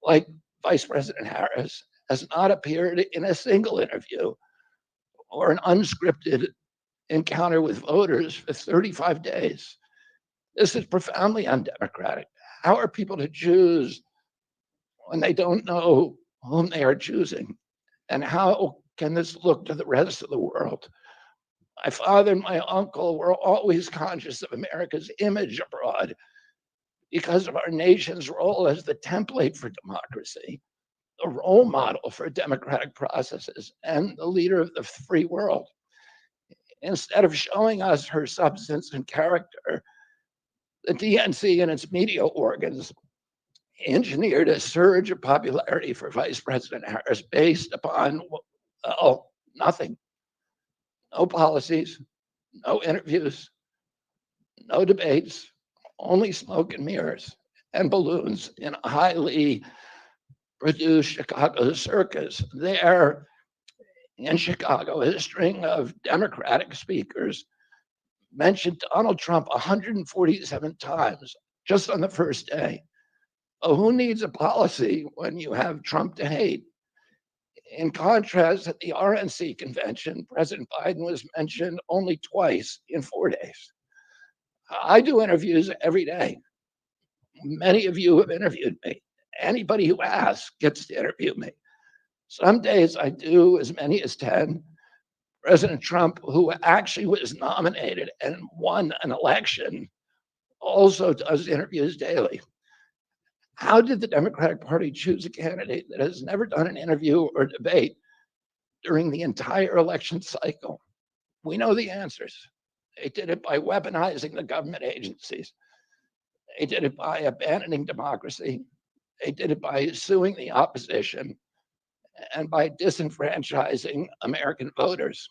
like Vice President Harris, has not appeared in a single interview or an unscripted encounter with voters for 35 days. This is profoundly undemocratic. How are people to choose when they don't know whom they are choosing? And how can this look to the rest of the world? My father and my uncle were always conscious of America's image abroad because of our nation's role as the template for democracy, the role model for democratic processes, and the leader of the free world. Instead of showing us her substance and character, the DNC and its media organs engineered a surge of popularity for Vice President Harris based upon, well, nothing. No policies, no interviews, no debates, only smoke and mirrors and balloons in a highly produced Chicago circus. There in Chicago, a string of Democratic speakers mentioned Donald Trump 147 times just on the first day. Oh, who needs a policy when you have Trump to hate? In contrast, at the RNC convention, President Biden was mentioned only twice in 4 days. I do interviews every day. Many of you have interviewed me. Anybody who asks gets to interview me. Some days I do as many as 10. President Trump, who actually was nominated and won an election, also does interviews daily. How did the Democratic Party choose a candidate that has never done an interview or debate during the entire election cycle? We know the answers. They did it by weaponizing the government agencies. They did it by abandoning democracy. They did it by suing the opposition and by disenfranchising American voters.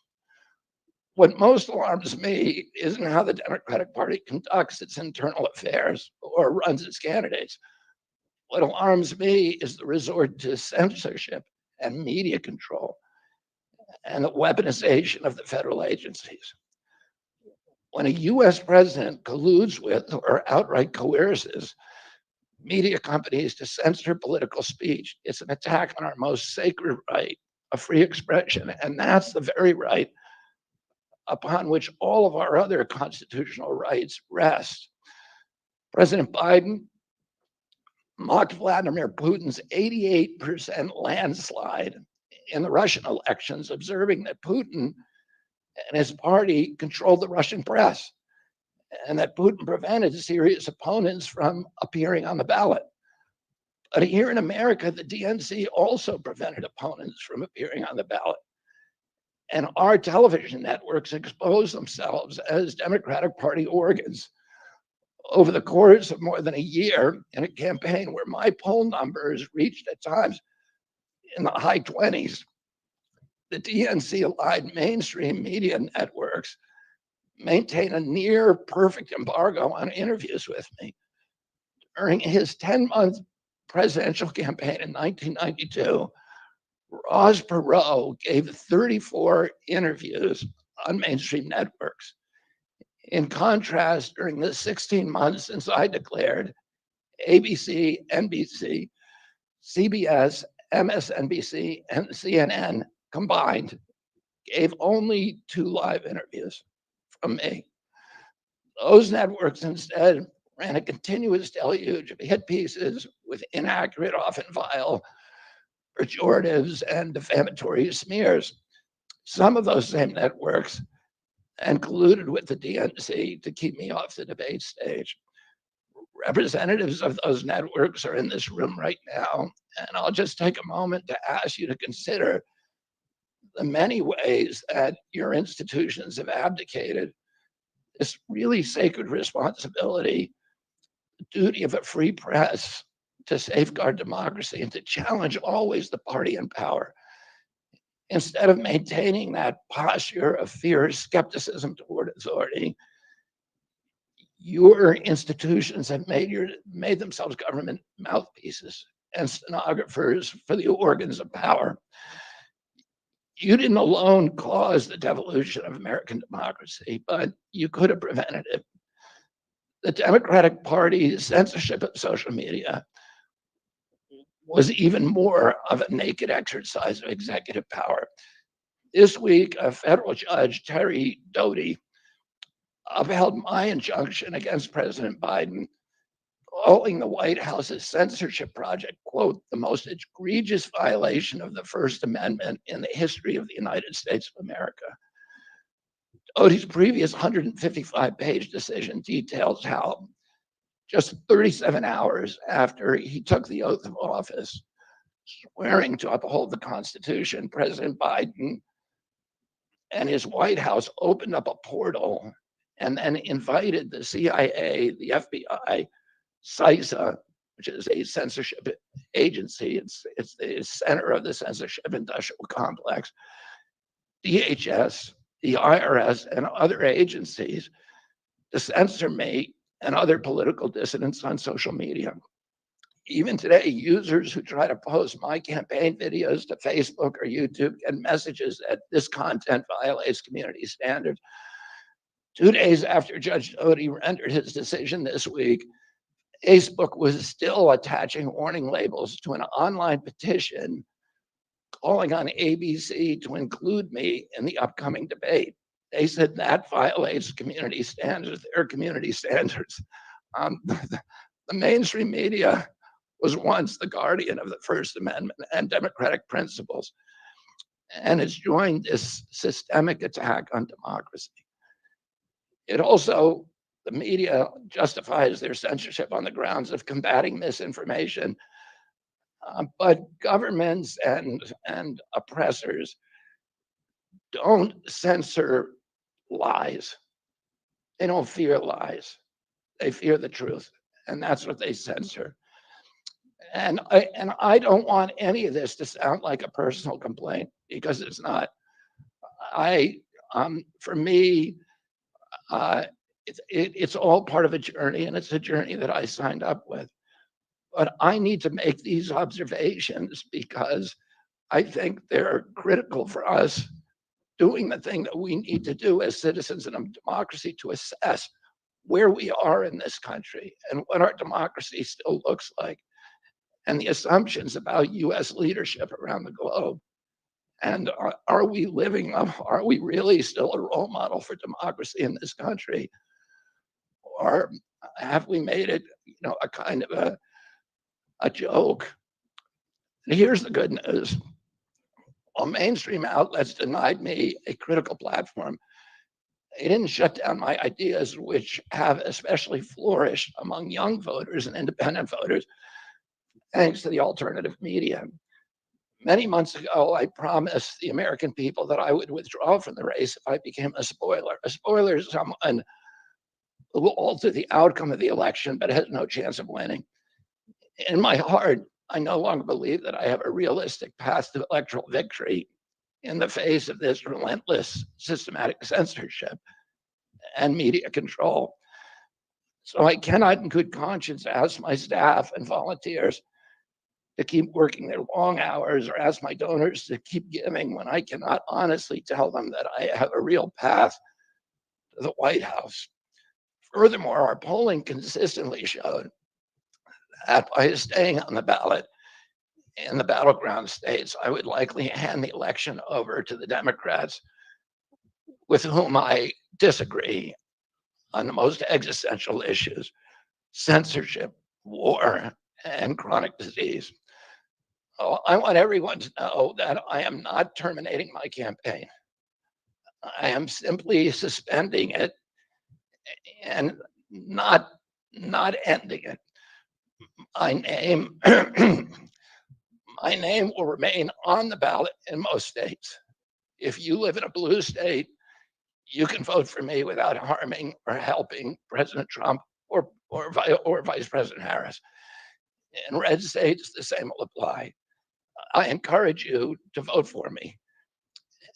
What most alarms me isn't how the Democratic Party conducts its internal affairs or runs its candidates. What alarms me is the resort to censorship and media control and the weaponization of the federal agencies. When a US president colludes with or outright coerces media companies to censor political speech, it's an attack on our most sacred right of free expression. And that's the very right upon which all of our other constitutional rights rest. President Biden mocked Vladimir Putin's 88% landslide in the Russian elections, observing that Putin and his party controlled the Russian press and that Putin prevented serious opponents from appearing on the ballot. But here in America, the DNC also prevented opponents from appearing on the ballot. And our television networks exposed themselves as Democratic Party organs over the course of more than a year in a campaign where my poll numbers reached at times in the high 20s. The DNC aligned mainstream media networks maintain a near perfect embargo on interviews with me. During his 10-month presidential campaign in 1992, Ross Perot gave 34 interviews on mainstream networks. In contrast, during the 16 months since I declared, ABC, NBC, CBS, MSNBC, and CNN combined gave only 2 live interviews from me. Those networks instead ran a continuous deluge of hit pieces with inaccurate, often vile, pejoratives and defamatory smears. Some of those same networks and colluded with the DNC to keep me off the debate stage. Representatives of those networks are in this room right now, and I'll just take a moment to ask you to consider the many ways that your institutions have abdicated this really sacred responsibility, the duty of a free press to safeguard democracy and to challenge always the party in power. Instead of maintaining that posture of fear, skepticism toward authority, your institutions have made themselves government mouthpieces and stenographers for the organs of power. You didn't alone cause the devolution of American democracy, but you could have prevented it. The Democratic Party's censorship of social media was even more of a naked exercise of executive power. This week, a federal judge, Terry Doty, upheld my injunction against President Biden, calling the White House's censorship project, quote, the most egregious violation of the First Amendment in the history of the United States of America. Doty's previous 155-page decision details how just 37 hours after he took the oath of office, swearing to uphold the Constitution, President Biden and his White House opened up a portal and then invited the CIA, the FBI, CISA, which is a censorship agency, it's the center of the censorship industrial complex, DHS, the IRS, and other agencies to censor me and other political dissidents on social media. Even today, users who try to post my campaign videos to Facebook or YouTube get messages that this content violates community standards. 2 days after Judge Doty rendered his decision this week, Facebook was still attaching warning labels to an online petition calling on ABC to include me in the upcoming debate. They said that violates community standards, their community standards. The mainstream media was once the guardian of the First Amendment and democratic principles, and it's joined this systemic attack on democracy. It also, the media justifies their censorship on the grounds of combating misinformation, but governments and oppressors don't censor lies. They don't fear lies. They fear the truth, and that's what they censor. And I don't want any of this to sound like a personal complaint, because it's not. For me, it's all part of a journey, and it's a journey that I signed up with. But I need to make these observations because I think they're critical for us doing the thing that we need to do as citizens in a democracy to assess where we are in this country and what our democracy still looks like, and the assumptions about US leadership around the globe. And are we living up, are we really still a role model for democracy in this country? Or have we made it, a kind of a joke? And here's the good news. While mainstream outlets denied me a critical platform, they didn't shut down my ideas, which have especially flourished among young voters and independent voters, thanks to the alternative media. Many months ago, I promised the American people that I would withdraw from the race if I became a spoiler. A spoiler is someone who will alter the outcome of the election but has no chance of winning. In my heart, I no longer believe that I have a realistic path to electoral victory in the face of this relentless systematic censorship and media control. So I cannot in good conscience ask my staff and volunteers to keep working their long hours or ask my donors to keep giving when I cannot honestly tell them that I have a real path to the White House. Furthermore, our polling consistently showed that by staying on the ballot in the battleground states, I would likely hand the election over to the Democrats with whom I disagree on the most existential issues: censorship, war, and chronic disease. Oh, I want everyone to know that I am not terminating my campaign. I am simply suspending it and not ending it. My name my name will remain on the ballot in most states. If you live in a blue state, you can vote for me without harming or helping President Trump or Vice President Harris. In red states, the same will apply. I encourage you to vote for me.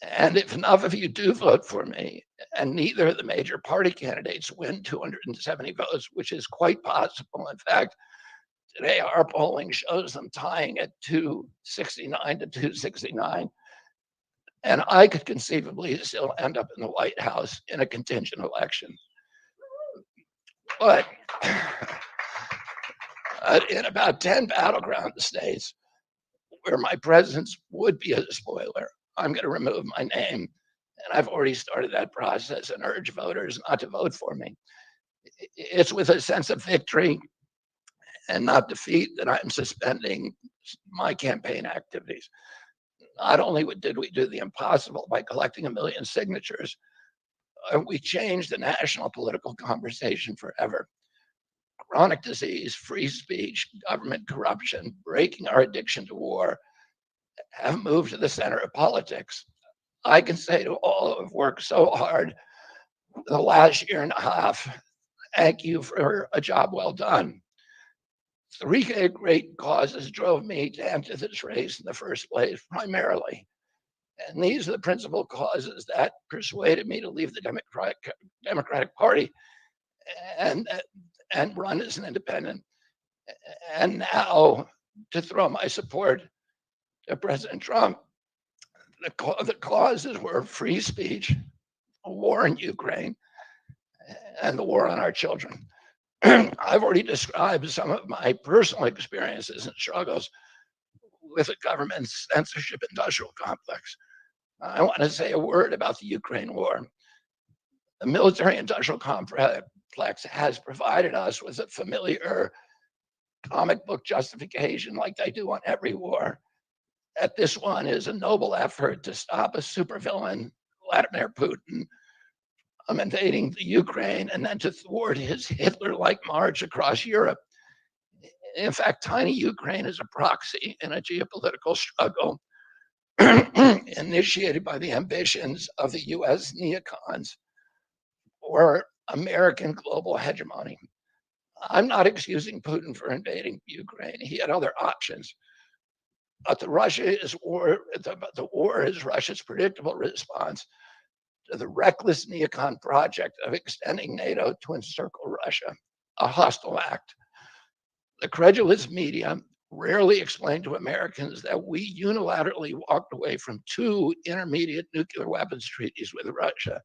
And if enough of you do vote for me, and neither of the major party candidates win 270 votes, which is quite possible. In fact, today our polling shows them tying at 269 to 269. And I could conceivably still end up in the White House in a contingent election. But in about 10 battleground states where my presence would be a spoiler, I'm going to remove my name. And I've already started that process and urge voters not to vote for me. It's with a sense of victory and not defeat that I'm suspending my campaign activities. Not only did we do the impossible by collecting 1 million signatures, we changed the national political conversation forever. Chronic disease, free speech, government corruption, breaking our addiction to war have moved to the center of politics. I can say to all who have worked so hard the last year and a half, thank you for a job well done. 3 great causes drove me to enter this race in the first place, primarily. And these are the principal causes that persuaded me to leave the Democratic Party and, and run as an independent. And now to throw my support to President Trump. The causes were free speech, a war in Ukraine, and the war on our children. I've already described some of my personal experiences and struggles with the government's censorship industrial complex. I want to say a word about the Ukraine war. The military industrial complex has provided us with a familiar comic book justification, like they do on every war, that this one is a noble effort to stop a supervillain, Vladimir Putin, invading the Ukraine and then to thwart his Hitler-like march across Europe. In fact, tiny Ukraine is a proxy in a geopolitical struggle initiated by the ambitions of the US neocons or American global hegemony. I'm not excusing Putin for invading Ukraine. He had other options. But the war is Russia's predictable response to the reckless neocon project of extending NATO to encircle Russia, a hostile act. The credulous media rarely explain to Americans that we unilaterally walked away from 2 intermediate nuclear weapons treaties with Russia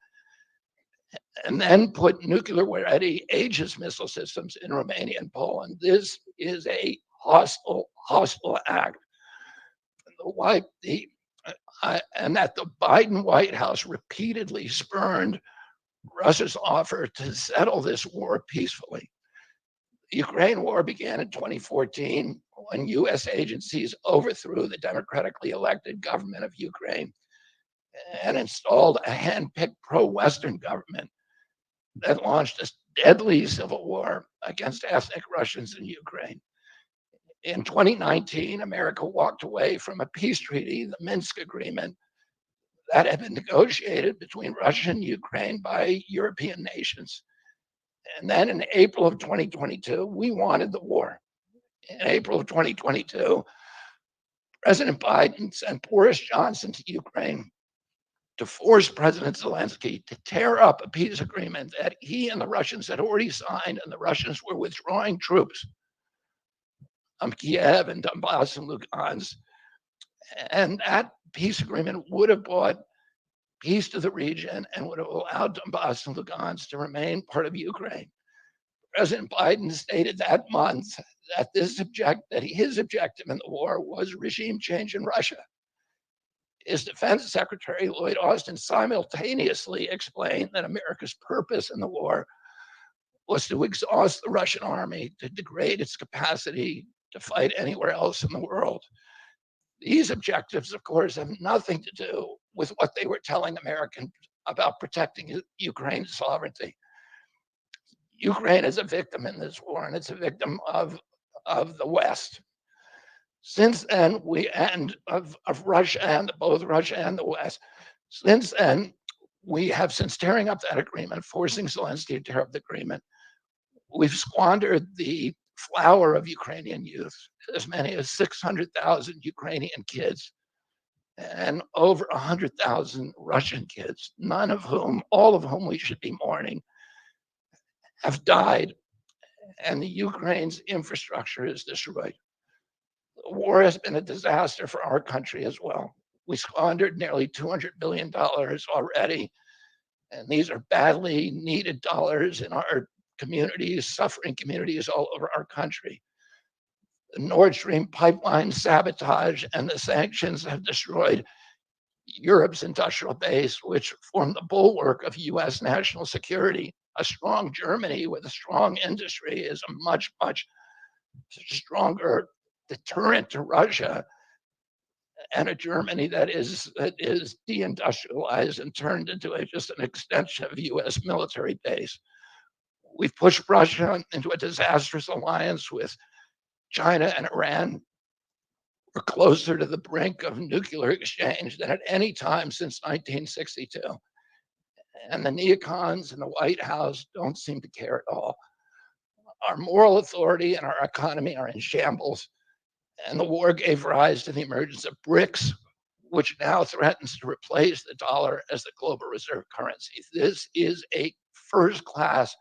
and then put nuclear-ready Aegis missile systems in Romania and Poland. This is a hostile act. And that the Biden White House repeatedly spurned Russia's offer to settle this war peacefully. The Ukraine war began in 2014 when US agencies overthrew the democratically elected government of Ukraine and installed a hand-picked pro-Western government that launched a deadly civil war against ethnic Russians in Ukraine. In 2019, America walked away from a peace treaty, the Minsk Agreement, that had been negotiated between Russia and Ukraine by European nations. And then in April of 2022, we wanted the war. In April of 2022, President Biden sent Boris Johnson to Ukraine to force President Zelensky to tear up a peace agreement that he and the Russians had already signed, and the Russians were withdrawing troops from Kiev and Donbass and Lugansk. And that peace agreement would have brought peace to the region and would have allowed Donbass and Lugansk to remain part of Ukraine. President Biden stated that month that his objective in the war was regime change in Russia. His Defense Secretary, Lloyd Austin, simultaneously explained that America's purpose in the war was to exhaust the Russian army, to degrade its capacity to fight anywhere else in the world. These objectives, of course, have nothing to do with what they were telling Americans about protecting Ukraine's sovereignty. Ukraine is a victim in this war, and it's a victim of the West. Since then, of Russia and both Russia and the West. Since then, we have, since tearing up that agreement, forcing Zelensky to tear up the agreement, we've squandered the flower of Ukrainian youth, as many as 600,000 Ukrainian kids and over 100,000 Russian kids, all of whom we should be mourning, have died, and the Ukraine's infrastructure is destroyed. The war has been a disaster for our country as well. We squandered nearly $200 billion already, and these are badly needed dollars in our communities, suffering communities all over our country. The Nord Stream pipeline sabotage and the sanctions have destroyed Europe's industrial base, which formed the bulwark of US national security. A strong Germany with a strong industry is a much, much stronger deterrent to Russia, and a Germany that is deindustrialized and turned into just an extension of US military base. We've pushed Russia into a disastrous alliance with China and Iran. We're closer to the brink of nuclear exchange than at any time since 1962. And the neocons in the White House don't seem to care at all. Our moral authority and our economy are in shambles. And the war gave rise to the emergence of BRICS, which now threatens to replace the dollar as the global reserve currency. This is a first-class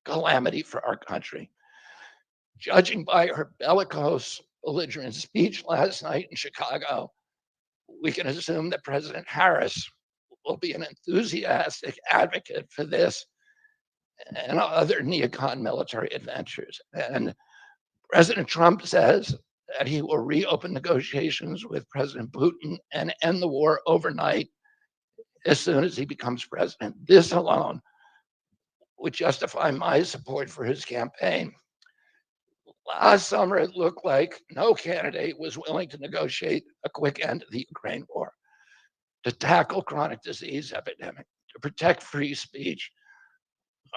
calamity for our country. Judging by her bellicose, belligerent speech last night in Chicago, we can assume that President Harris will be an enthusiastic advocate for this and other neocon military adventures. And President Trump says that he will reopen negotiations with President Putin and end the war overnight as soon as he becomes president. This alone would justify my support for his campaign. Last summer, it looked like no candidate was willing to negotiate a quick end to the Ukraine war, to tackle chronic disease epidemic, to protect free speech,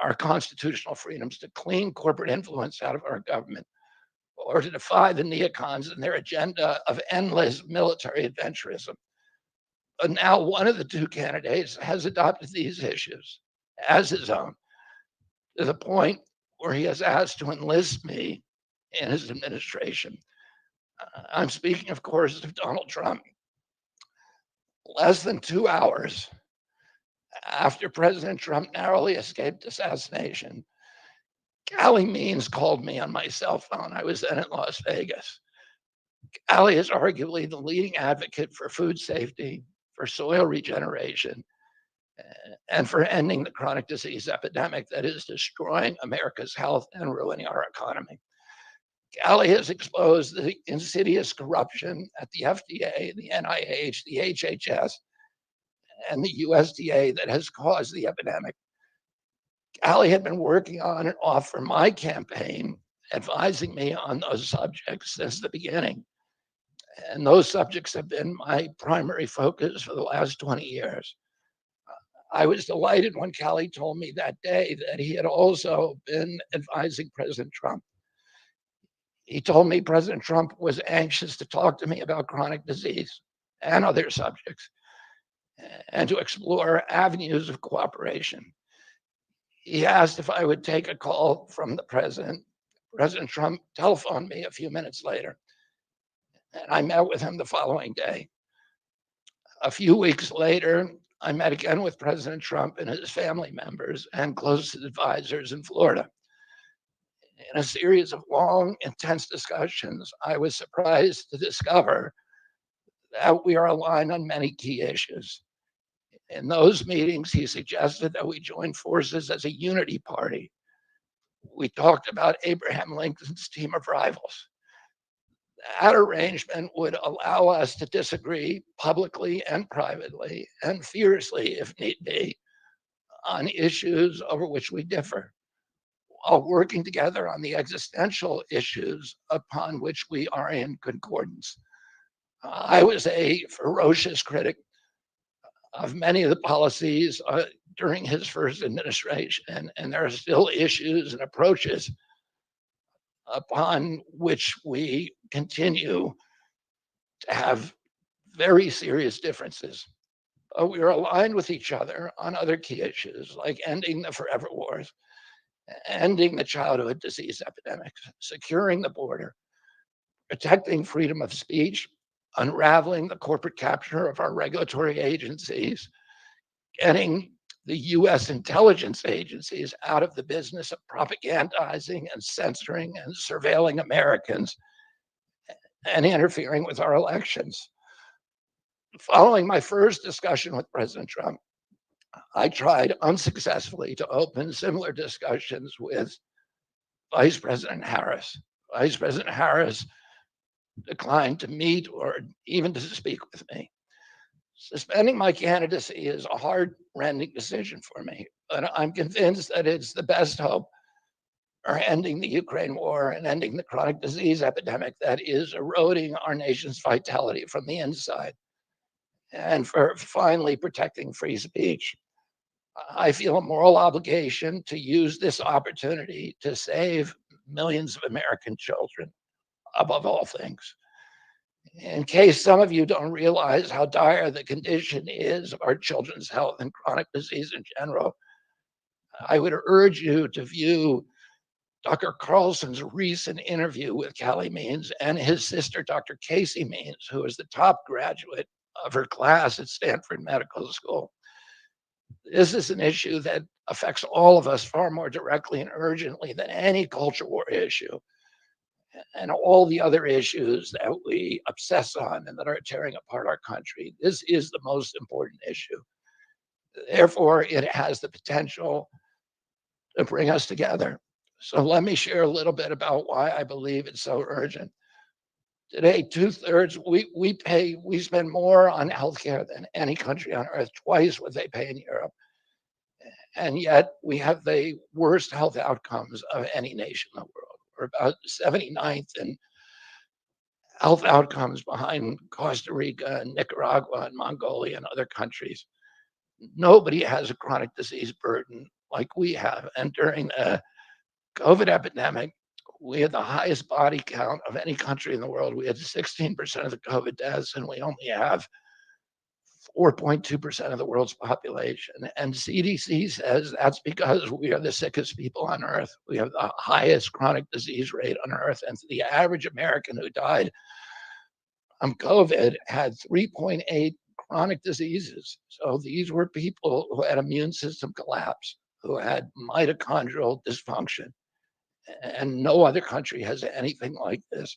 our constitutional freedoms, to clean corporate influence out of our government, or to defy the neocons and their agenda of endless military adventurism. But now one of the two candidates has adopted these issues as his own, to the point where he has asked to enlist me in his administration. I'm speaking, of course, of Donald Trump. Less than 2 hours after President Trump narrowly escaped assassination, Callie Means called me on my cell phone. I was then in Las Vegas. Callie is arguably the leading advocate for food safety, for soil regeneration, and for ending the chronic disease epidemic that is destroying America's health and ruining our economy. Callie has exposed the insidious corruption at the FDA, the NIH, the HHS, and the USDA that has caused the epidemic. Callie had been working on and off for my campaign, advising me on those subjects since the beginning. And those subjects have been my primary focus for the last 20 years. I was delighted when Callie told me that day that he had also been advising President Trump. He told me President Trump was anxious to talk to me about chronic disease and other subjects and to explore avenues of cooperation. He asked if I would take a call from the president. President Trump telephoned me a few minutes later, and I met with him the following day. A few weeks later, I met again with President Trump and his family members and closest advisors in Florida. In a series of long, intense discussions, I was surprised to discover that we are aligned on many key issues. In those meetings, he suggested that we join forces as a unity party, We talked about Abraham Lincoln's team of rivals. That arrangement would allow us to disagree publicly and privately and fiercely, if need be, on issues over which we differ, while working together on the existential issues upon which we are in concordance. I was a ferocious critic of many of the policies during his first administration, and there are still issues and approaches upon which we continue to have very serious differences. We are aligned with each other on other key issues like ending the forever wars, ending the childhood disease epidemics, securing the border, protecting freedom of speech, unraveling the corporate capture of our regulatory agencies, getting the US intelligence agencies out of the business of propagandizing and censoring and surveilling Americans and interfering with our elections. Following my first discussion with President Trump, I tried unsuccessfully to open similar discussions with Vice President Harris. Vice President Harris declined to meet or even to speak with me. Suspending my candidacy is a heart-rending decision for me, but I'm convinced that it's the best hope for ending the Ukraine war and ending the chronic disease epidemic that is eroding our nation's vitality from the inside, and for finally protecting free speech. I feel a moral obligation to use this opportunity to save millions of American children, above all things. In case some of you don't realize how dire the condition is of our children's health and chronic disease in general, I would urge you to view Dr. Carlson's recent interview with Callie Means and his sister, Dr. Casey Means, who is the top graduate of her class at Stanford Medical School. This is an issue that affects all of us far more directly and urgently than any culture war issue and all the other issues that we obsess on and that are tearing apart our country. This is the most important issue. Therefore, it has the potential to bring us together. So let me share a little bit about why I believe it's so urgent. Today, 2/3, we spend more on healthcare than any country on earth, twice what they pay in Europe. And yet we have the worst health outcomes of any nation in the world. We're about 79th in health outcomes behind Costa Rica and Nicaragua and Mongolia and other countries. Nobody has a chronic disease burden like we have. And during the COVID epidemic, we had the highest body count of any country in the world. We had 16% of the COVID deaths, and we only have 4.2% of the world's population. And CDC says that's because we are the sickest people on earth. We have the highest chronic disease rate on earth. And the average American who died from COVID had 3.8 chronic diseases. So these were people who had immune system collapse, who had mitochondrial dysfunction. And no other country has anything like this.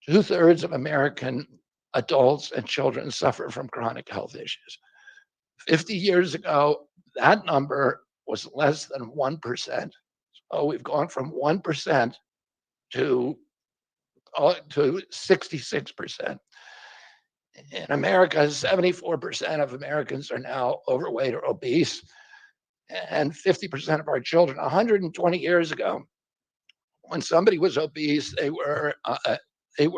2/3 of American adults and children suffer from chronic health issues. 50 years ago, that number was less than 1%. So we've gone from 1% to 66%. In America, 74% of Americans are now overweight or obese, and 50% of our children. 120 years ago, when somebody was obese, they were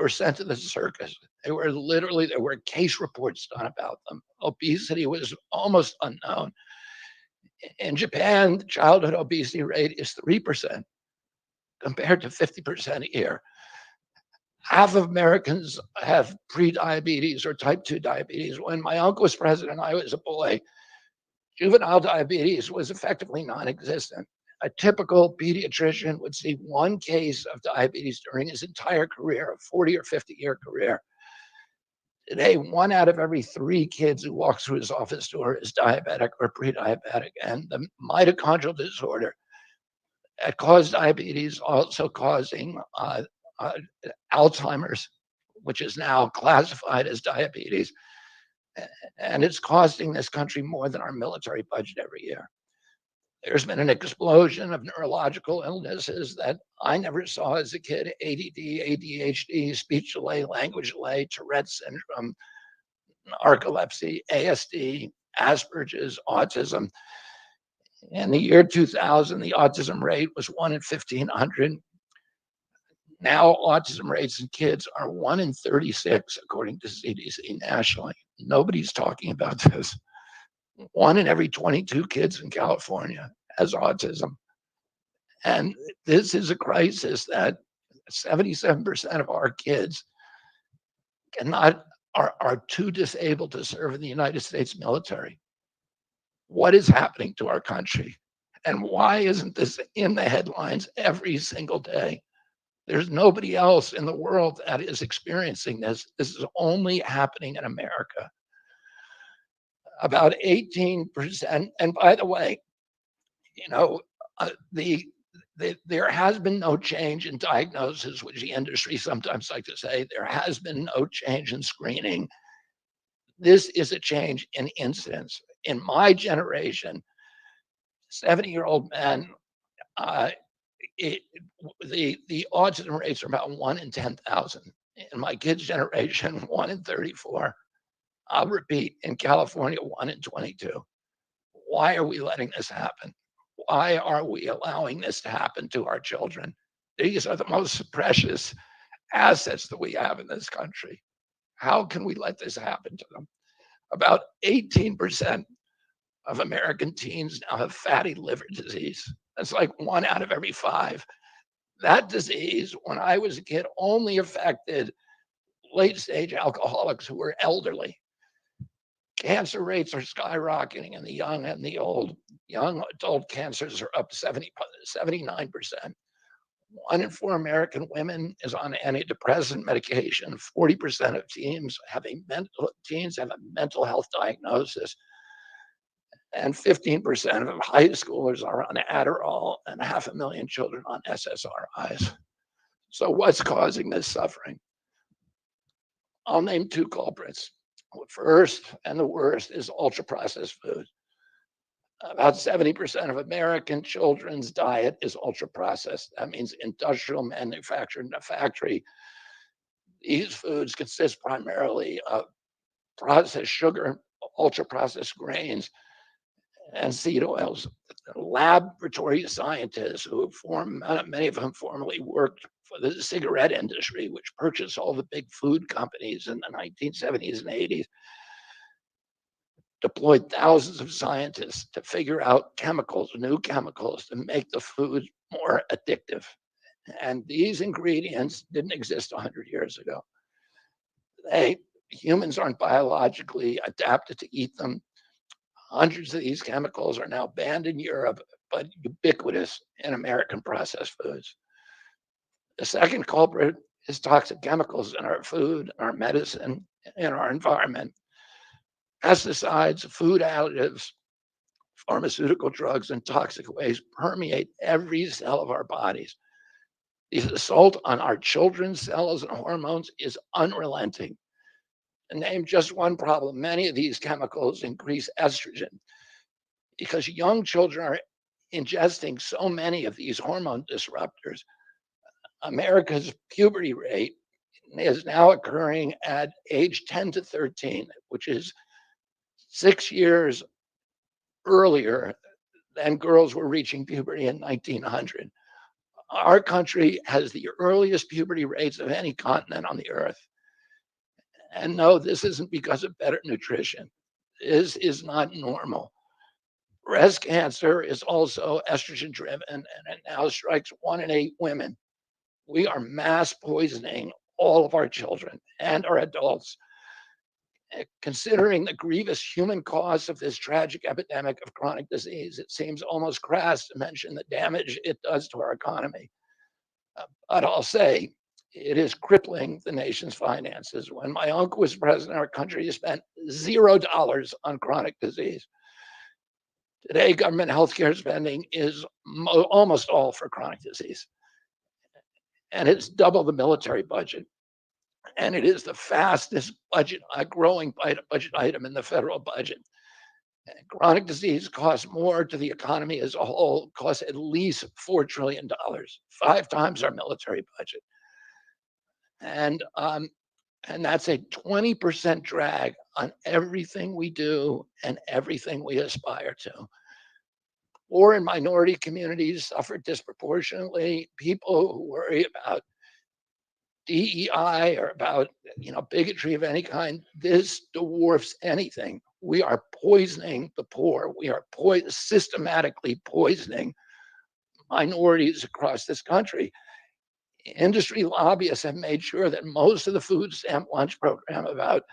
sent to the circus. There were case reports done about them. Obesity was almost unknown. In Japan, the childhood obesity rate is 3% compared to 50% here. Half of Americans have prediabetes or type 2 diabetes. When my uncle was president, I was a boy. Juvenile diabetes was effectively non-existent. A typical pediatrician would see one case of diabetes during his entire career, a 40 or 50-year career. Today, 1 out of every 3 kids who walks through his office door is diabetic or pre-diabetic. And the mitochondrial disorder that caused diabetes also causing Alzheimer's, which is now classified as diabetes. And it's costing this country more than our military budget every year. There's been an explosion of neurological illnesses that I never saw as a kid: ADD, ADHD, speech delay, language delay, Tourette's syndrome, narcolepsy, ASD, Asperger's, autism. In the year 2000, the autism rate was 1 in 1,500. Now, autism rates in kids are 1 in 36, according to CDC nationally. Nobody's talking about this. 1 in every 22 kids in California has autism. And this is a crisis that 77% of our kids are too disabled to serve in the United States military. What is happening to our country? And why isn't this in the headlines every single day? There's nobody else in the world that is experiencing this. This is only happening in America. About 18%. And by the way, you know, there has been no change in diagnosis, which the industry sometimes like to say. There has been no change in screening. This is a change in incidence. In my generation, 70-year-old men, the autism rates are about 1 in 10,000. In my kids' generation, 1 in 34. I'll repeat, in California, 1 in 22. Why are we letting this happen? Why are we allowing this to happen to our children? These are the most precious assets that we have in this country. How can we let this happen to them? About 18% of American teens now have fatty liver disease. That's like 1 out of every 5. That disease, when I was a kid, only affected late-stage alcoholics who were elderly. Cancer rates are skyrocketing in the young and the old. Young adult cancers are up 79%. 1 in 4 American women is on antidepressant medication. 40% of teens have a mental health diagnosis. And 15% of high schoolers are on Adderall, and 500,000 children on SSRIs. So what's causing this suffering? I'll name 2 culprits. First, and the worst, is ultra-processed food. About 70% of American children's diet is ultra-processed. That means industrial manufactured in a factory. These foods consist primarily of processed sugar, ultra-processed grains, and seed oils. Laboratory scientists who many of whom formerly worked for the cigarette industry, which purchased all the big food companies in the 1970s and 80s, deployed thousands of scientists to figure out new chemicals to make the food more addictive. And these ingredients didn't exist 100 years ago. Humans aren't biologically adapted to eat them. Hundreds of these chemicals are now banned in Europe, but ubiquitous in American processed foods. The second culprit is toxic chemicals in our food, our medicine, and our environment. Pesticides, food additives, pharmaceutical drugs, and toxic waste permeate every cell of our bodies. The assault on our children's cells and hormones is unrelenting. To name just one problem, many of these chemicals increase estrogen because young children are ingesting so many of these hormone disruptors. America's puberty rate is now occurring at age 10 to 13, which is 6 years earlier than girls were reaching puberty in 1900. Our country has the earliest puberty rates of any continent on the earth. And no, this isn't because of better nutrition. This is not normal. Breast cancer is also estrogen driven, and it now strikes 1 in 8 women. We are mass poisoning all of our children and our adults. Considering the grievous human cost of this tragic epidemic of chronic disease, it seems almost crass to mention the damage it does to our economy. But I'll say, it is crippling the nation's finances. When my uncle was president, our country spent $0 on chronic disease. Today, government healthcare spending is almost all for chronic disease. And it's double the military budget. And it is the fastest growing budget item in the federal budget. Chronic disease costs more to the economy as a whole, costs at least $4 trillion, 5 times our military budget. And that's a 20% drag on everything we do and everything we aspire to. Poor and minority communities suffer disproportionately. People who worry about DEI or about bigotry of any kind, this dwarfs anything. We are poisoning the poor. We are systematically poisoning minorities across this country. Industry lobbyists have made sure that most of the food stamp lunch program, about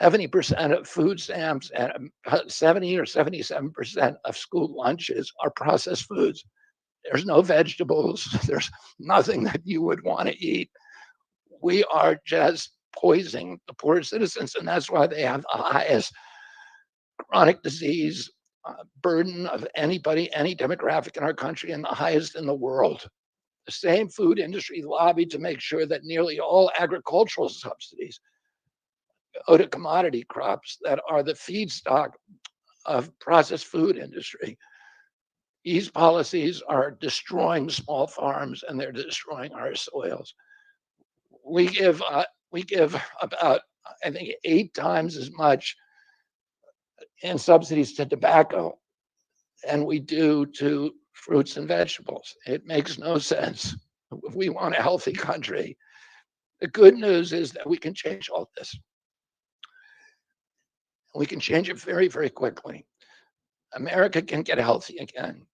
70% of food stamps and 70 or 77% of school lunches are processed foods. There's no vegetables. There's nothing that you would want to eat. We are just poisoning the poor citizens, and that's why they have the highest chronic disease burden of anybody, any demographic in our country, and the highest in the world. The same food industry lobbied to make sure that nearly all agricultural subsidies go to commodity crops that are the feedstock of processed food industry. These policies are destroying small farms and they're destroying our soils. We give about, I think, 8 times as much in subsidies to tobacco than we do to fruits and vegetables. It makes no sense. If we want a healthy country, the good news is that we can change all this. We can change it very, very quickly. America can get healthy again.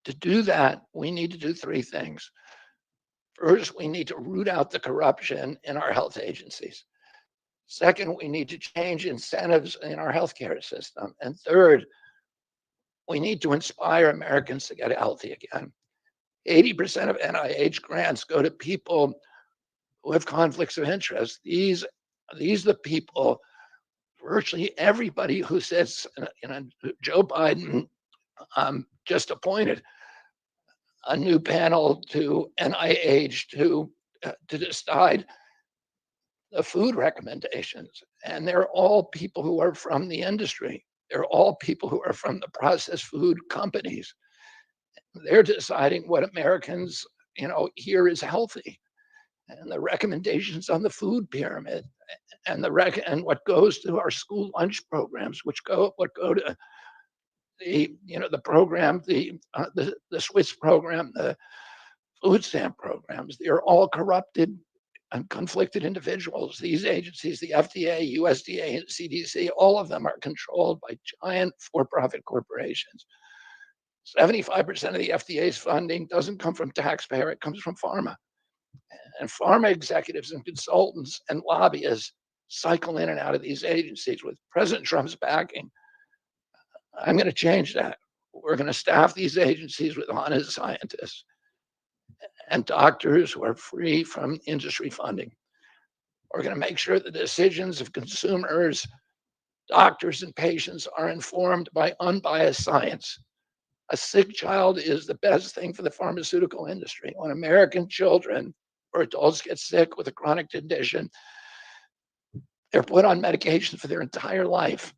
To do that, we need to do 3 things. First, we need to root out the corruption in our health agencies. Second, we need to change incentives in our healthcare system. And third, we need to inspire Americans to get healthy again. 80% of NIH grants go to people who have conflicts of interest. These are the people, virtually everybody who says, Joe Biden just appointed a new panel to NIH to decide the food recommendations. And they're all people who are from the industry. They're all people who are from the processed food companies. They're deciding what Americans, here is healthy. And the recommendations on the food pyramid and what goes to our school lunch programs, what go to the program, the Swiss program, the food stamp programs. They're all corrupted and conflicted individuals. These agencies, the FDA, USDA, and CDC, all of them are controlled by giant for-profit corporations. 75% of the FDA's funding doesn't come from taxpayer, it comes from pharma. And pharma executives and consultants and lobbyists cycle in and out of these agencies with President Trump's backing. I'm going to change that. We're going to staff these agencies with honest scientists and doctors who are free from industry funding. We're going to make sure the decisions of consumers, doctors, and patients are informed by unbiased science. A sick child is the best thing for the pharmaceutical industry. When American children or adults get sick with a chronic condition, they're put on medication for their entire life.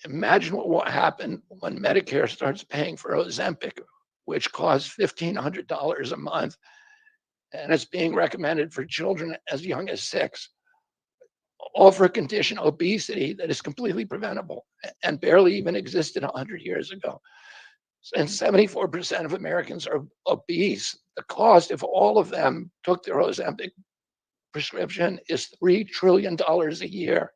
Imagine what will happen when Medicare starts paying for Ozempic, which costs $1,500 a month, and it's being recommended for children as young as 6, all for a condition, obesity, that is completely preventable and barely even existed 100 years ago. And 74% of Americans are obese. The cost, if all of them took their Ozempic prescription, is $3 trillion a year.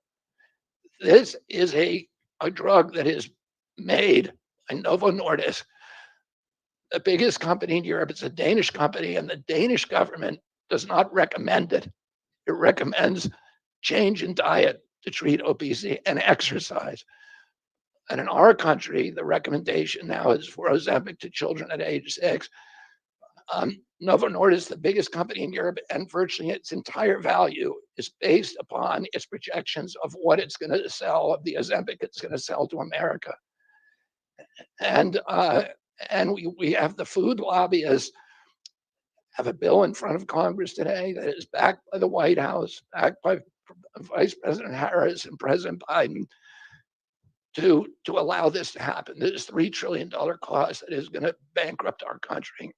This is a drug that is made by Novo Nordisk, the biggest company in Europe. It's a Danish company, and the Danish government does not recommend it. It recommends change in diet to treat obesity and exercise. And in our country, the recommendation now is for Ozempic to children at age 6. Novo Nordisk, the biggest company in Europe, and virtually its entire value is based upon its projections of what it's going to sell, of the Ozempic it's going to sell to America. And we have the food lobbyists have a bill in front of Congress today that is backed by the White House, backed by Vice President Harris and President Biden, to allow this to happen. This $3 trillion cost that is going to bankrupt our country.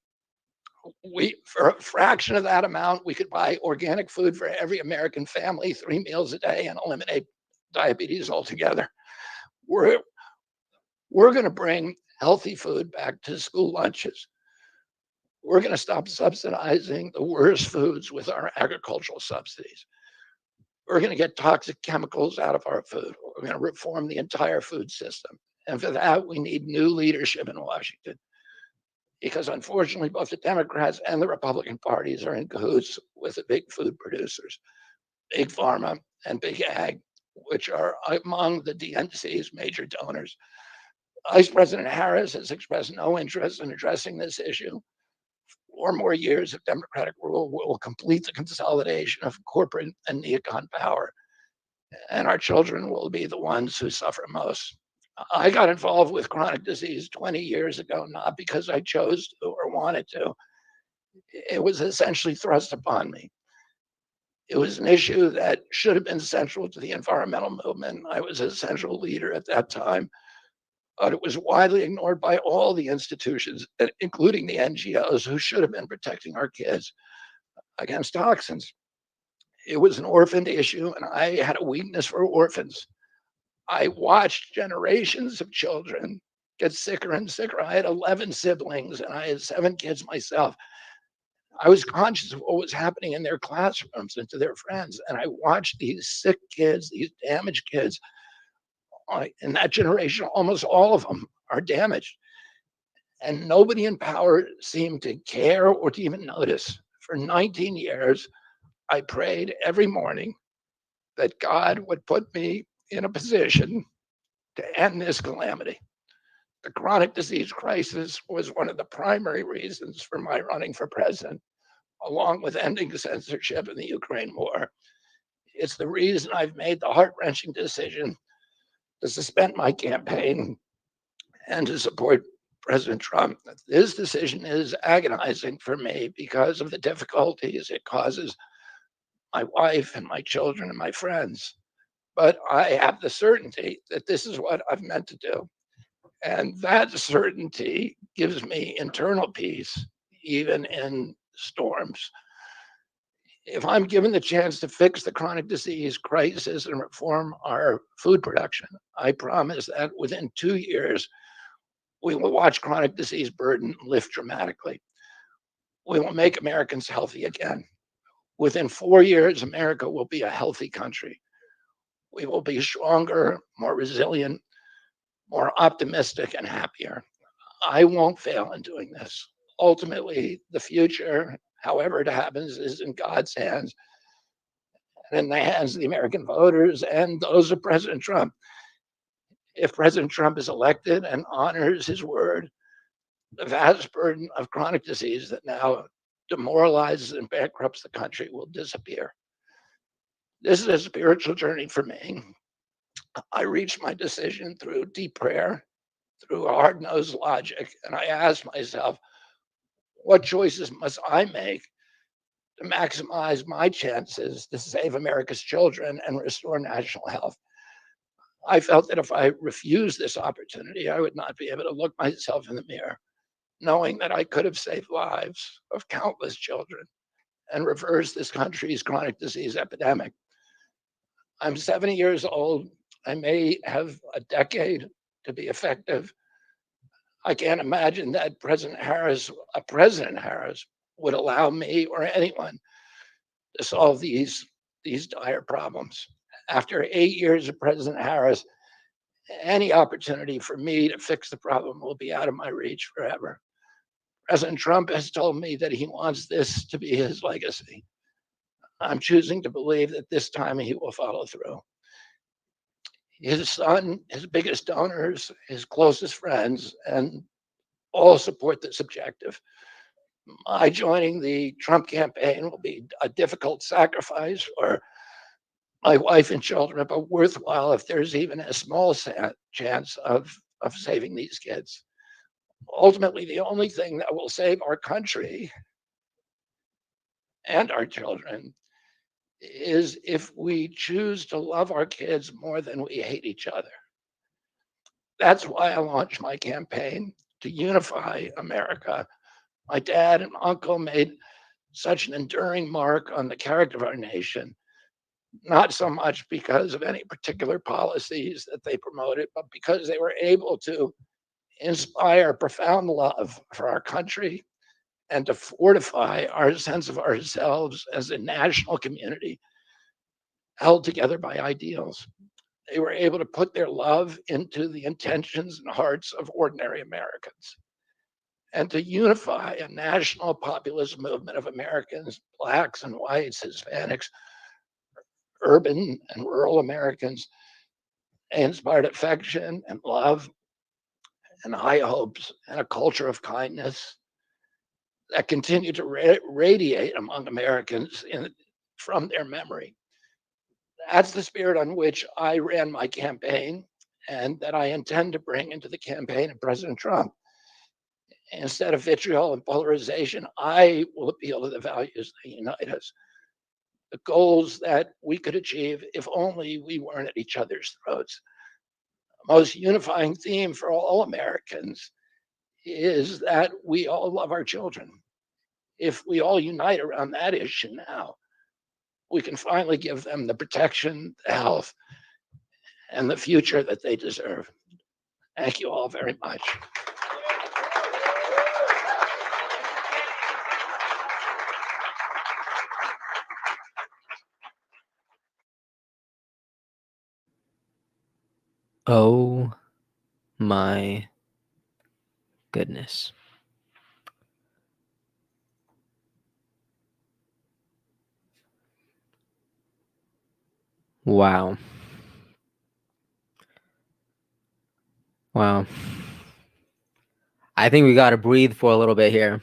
For a fraction of that amount, we could buy organic food for every American family, 3 meals a day, and eliminate diabetes altogether. We're going to bring healthy food back to school lunches. We're going to stop subsidizing the worst foods with our agricultural subsidies. We're going to get toxic chemicals out of our food. We're going to reform the entire food system. And for that, we need new leadership in Washington. Because unfortunately, both the Democrats and the Republican parties are in cahoots with the big food producers, big pharma and big ag, which are among the DNC's major donors. Vice President Harris has expressed no interest in addressing this issue. 4 more years of Democratic rule will complete the consolidation of corporate and neocon power, and our children will be the ones who suffer most. I got involved with chronic disease 20 years ago, not because I chose to or wanted to. It was essentially thrust upon me. It was an issue that should have been central to the environmental movement. I was a central leader at that time, but it was widely ignored by all the institutions, including the NGOs, who should have been protecting our kids against toxins. It was an orphaned issue, and I had a weakness for orphans. I watched generations of children get sicker and sicker. I had 11 siblings and I had 7 kids myself. I was conscious of what was happening in their classrooms and to their friends. And I watched these sick kids, these damaged kids. In that generation, almost all of them are damaged. And nobody in power seemed to care or to even notice. For 19 years, I prayed every morning that God would put me in a position to end this calamity. The chronic disease crisis was one of the primary reasons for my running for president, along with ending censorship in the Ukraine war. It's the reason I've made the heart-wrenching decision to suspend my campaign and to support President Trump. This decision is agonizing for me because of the difficulties it causes my wife and my children and my friends. But I have the certainty that this is what I've meant to do. And that certainty gives me internal peace, even in storms. If I'm given the chance to fix the chronic disease crisis and reform our food production, I promise that within 2 years, we will watch chronic disease burden lift dramatically. We will make Americans healthy again. Within 4 years, America will be a healthy country. We will be stronger, more resilient, more optimistic, and happier. I won't fail in doing this. Ultimately, the future, however it happens, is in God's hands and in the hands of the American voters and those of President Trump. If President Trump is elected and honors his word, the vast burden of chronic disease that now demoralizes and bankrupts the country will disappear. This is a spiritual journey for me. I reached my decision through deep prayer, through hard-nosed logic, and I asked myself, what choices must I make to maximize my chances to save America's children and restore national health? I felt that if I refused this opportunity, I would not be able to look myself in the mirror, knowing that I could have saved lives of countless children and reversed this country's chronic disease epidemic. I'm 70 years old. I may have a decade to be effective. I can't imagine that President Harris would allow me or anyone to solve these dire problems. After 8 years of President Harris, any opportunity for me to fix the problem will be out of my reach forever. President Trump has told me that he wants this to be his legacy. I'm choosing to believe that this time he will follow through. His son, his biggest donors, his closest friends, and all support this objective. My joining the Trump campaign will be a difficult sacrifice for my wife and children, but worthwhile if there's even a small chance of saving these kids. Ultimately, the only thing that will save our country and our children is if we choose to love our kids more than we hate each other. That's why I launched my campaign to unify America. My dad and uncle made such an enduring mark on the character of our nation, not so much because of any particular policies that they promoted, but because they were able to inspire profound love for our country and to fortify our sense of ourselves as a national community held together by ideals. They were able to put their love into the intentions and hearts of ordinary Americans and to unify a national populist movement of Americans, Blacks and whites, Hispanics, urban and rural Americans. They inspired affection and love and high hopes and a culture of kindness that continue to radiate among Americans from their memory. That's the spirit on which I ran my campaign and that I intend to bring into the campaign of President Trump. Instead of vitriol and polarization, I will appeal to the values that unite us, the goals that we could achieve if only we weren't at each other's throats. The most unifying theme for all Americans is that we all love our children. If we all unite around that issue now, we can finally give them the protection, the health, and the future that they deserve. Thank you all very much. Oh my goodness. Wow. Wow. I think we got to breathe for a little bit here.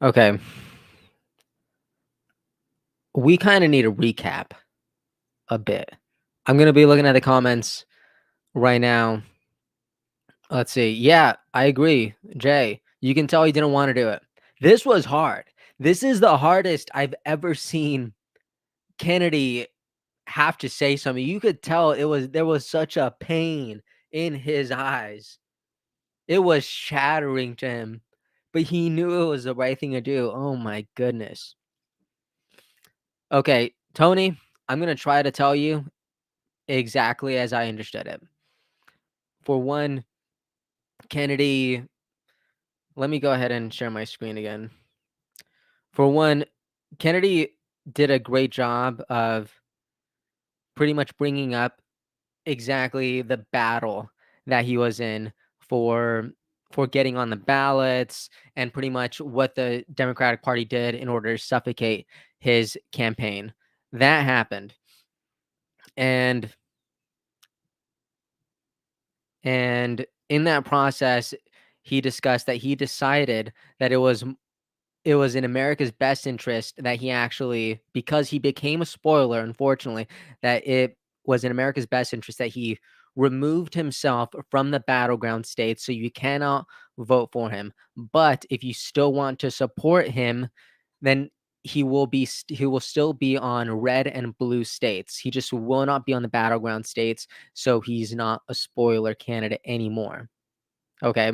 Okay. We kind of need a recap a bit. I'm going to be looking at the comments right now. Let's see. Yeah, I agree. Jay, you can tell he didn't want to do it. This was hard. This is the hardest I've ever seen Kennedy have to say something. You could tell there was such a pain in his eyes. It was shattering to him, but he knew it was the right thing to do. Oh my goodness. Okay, Tony, I'm going to try to tell you exactly as I understood it. For one, Kennedy, let me go ahead and share my screen again. For one, Kennedy did a great job of pretty much bringing up exactly the battle that he was in for getting on the ballots and pretty much what the Democratic Party did in order to suffocate his campaign. That happened. And in that process, he discussed that he decided that it was in America's best interest that he actually, because he became a spoiler, unfortunately, that it was in America's best interest that he removed himself from the battleground states, so you cannot vote for him. But if you still want to support him, then he will still be on red and blue states. He just will not be on the battleground states, so he's not a spoiler candidate anymore. Okay?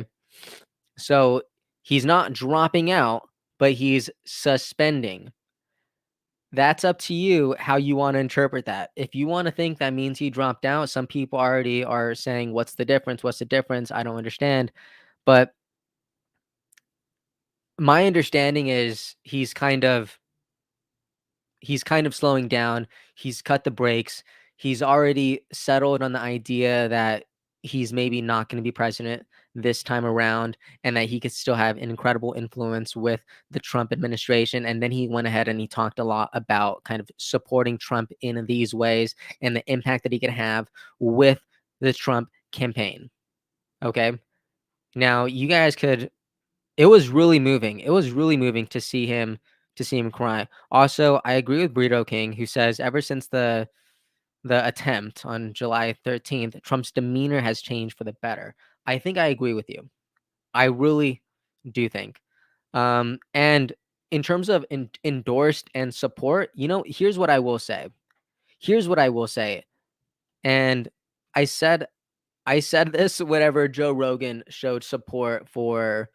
So he's not dropping out, but he's suspending. That's up to you how you want to interpret that. If you want to think that means he dropped out, some people already are saying, what's the difference? What's the difference? I don't understand. But my understanding is he's kind of slowing down. He's cut the brakes. He's already settled on the idea that he's maybe not going to be president this time around and that he could still have an incredible influence with the Trump administration. And then he went ahead and he talked a lot about kind of supporting Trump in these ways and the impact that he could have with the Trump campaign. Okay. Now, you guys could, it was really moving. It was really moving to see him cry. Also, I agree with Burrito King, who says ever since the attempt on July 13th, Trump's demeanor has changed for the better. I think I agree with you. I really do think. And in terms of endorsed and support, here's what I will say. And I said this whenever Joe Rogan showed support for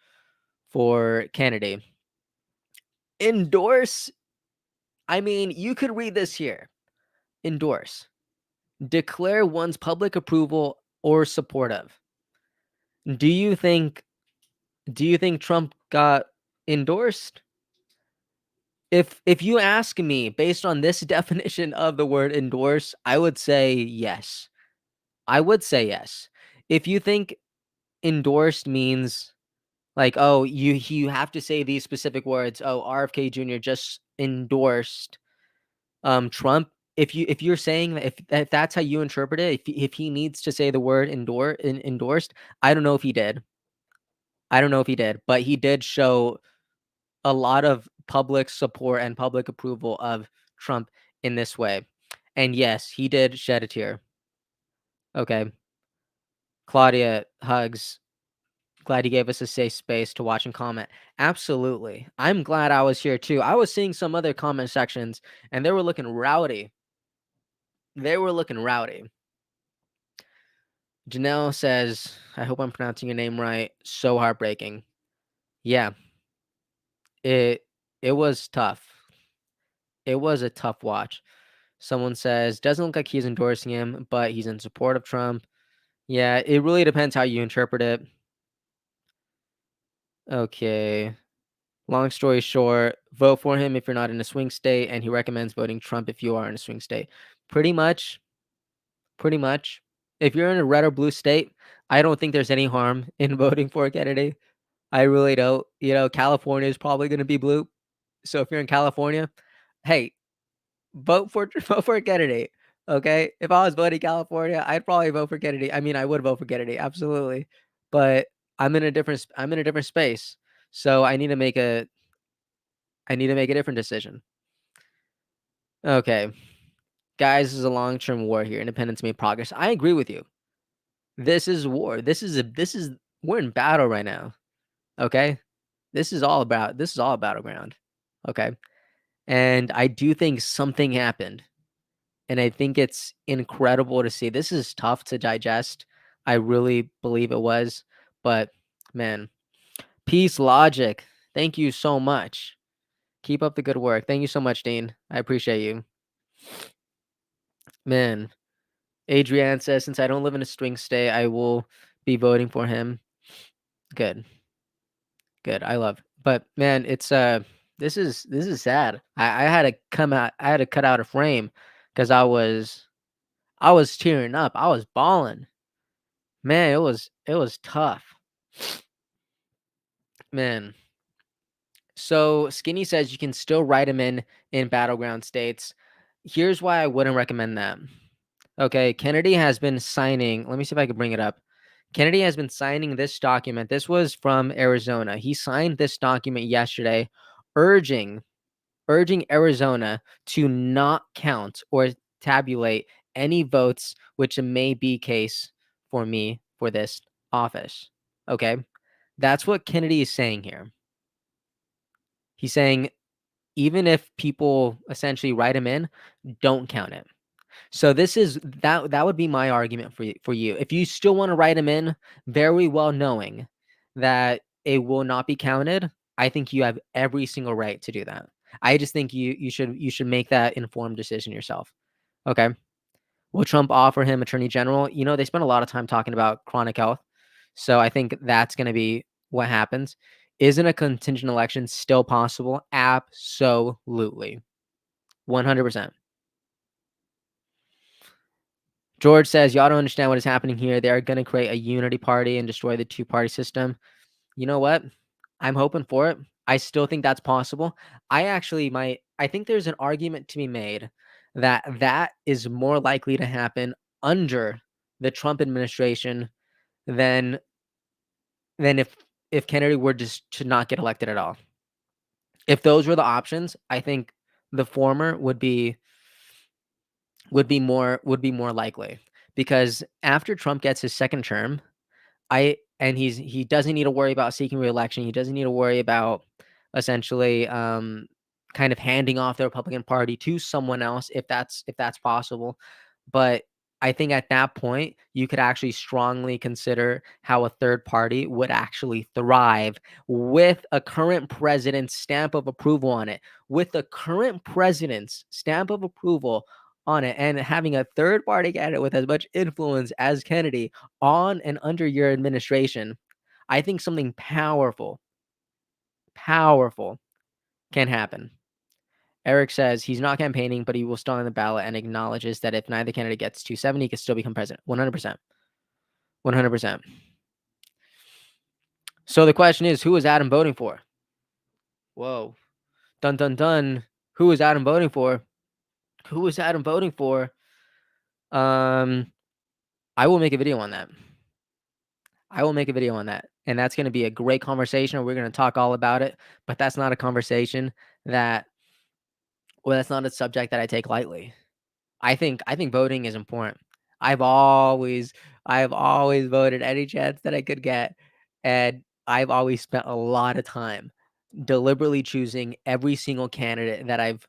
Kennedy. Endorse, I mean, you could read this here. Endorse. Declare one's public approval or support of. Do you think Trump got endorsed? If you ask me based on this definition of the word endorse, I would say yes. I would say yes. If you think endorsed means like, oh, you have to say these specific words. Oh, RFK Jr. just endorsed Trump. If you're saying that if that's how you interpret it, if he needs to say the word endorsed, I don't know if he did. I don't know if he did, but he did show a lot of public support and public approval of Trump in this way. And yes, he did shed a tear. Okay. Claudia, hugs. Glad you gave us a safe space to watch and comment. Absolutely. I'm glad I was here too. I was seeing some other comment sections and they were looking rowdy. They were looking rowdy. Janelle says, I hope I'm pronouncing your name right. So heartbreaking. Yeah. It was tough. It was a tough watch. Someone says, doesn't look like he's endorsing him, but he's in support of Trump. Yeah, it really depends how you interpret it. Okay. Long story short, vote for him if you're not in a swing state, and he recommends voting Trump if you are in a swing state. Pretty much. If you're in a red or blue state, I don't think there's any harm in voting for Kennedy. I really don't. You know, California is probably going to be blue. So if you're in California, hey, vote for a candidate. Okay, if I was voting California, I'd probably vote for Kennedy. I mean, I would vote for Kennedy, absolutely. But I'm in a different space, so I need to make a different decision. Okay, guys, this is a long-term war here. Independence made progress. I agree with you. This is war. We're in battle right now. Okay, this is all battleground. Okay, and I do think something happened. And I think it's incredible to see. This is tough to digest. I really believe it was. But, man, peace logic. Thank you so much. Keep up the good work. Thank you so much, Dean. I appreciate you. Man, Adrienne says, since I don't live in a swing state, I will be voting for him. Good. I love. But, man, it's this is sad. I had to cut out a frame because I was tearing up. I was bawling. Man, it was tough. Man. So Skinny says you can still write him in battleground states. Here's why I wouldn't recommend that. Okay, Kennedy has been signing. Let me see if I can bring it up. Kennedy has been signing this document. This was from Arizona. He signed this document yesterday, urging Arizona to not count or tabulate any votes, which may be case for me for this office. Okay, that's what Kennedy is saying here. He's saying even if people essentially write him in, don't count it. So this is that would be my argument for you. If you still want to write him in, very well knowing that it will not be counted, I think you have every single right to do that. I just think you should make that informed decision yourself. Okay. Will Trump offer him attorney general? You know, they spent a lot of time talking about chronic health. So I think that's going to be what happens. Isn't a contingent election still possible? Absolutely. 100%. George says, y'all don't understand what is happening here. They are going to create a unity party and destroy the two-party system. You know what? I'm hoping for it. I still think that's possible. I think there's an argument to be made that is more likely to happen under the Trump administration than if Kennedy were just to not get elected at all. If those were the options, I think the former would be more likely, because after Trump gets his second term, he doesn't need to worry about seeking re-election. He doesn't need to worry about essentially kind of handing off the Republican Party to someone else if that's possible. But I think at that point, you could actually strongly consider how a third party would actually thrive with a current president's stamp of approval on it, with the current president's stamp of approval on it, and having a third party candidate with as much influence as Kennedy on and under your administration. I think something powerful can happen. Eric says he's not campaigning, but he will stand on the ballot and acknowledges that if neither candidate gets 270, he can still become president. 100%. 100%. So the question is, who is Adam voting for? Whoa. Dun, dun, dun. Who is Adam voting for? Who is Adam voting for? I will make a video on that. And that's going to be a great conversation. We're going to talk all about it, but that's not a conversation that's not a subject that I take lightly. I think voting is important. I've always voted any chance that I could get, and I've always spent a lot of time deliberately choosing every single candidate that I've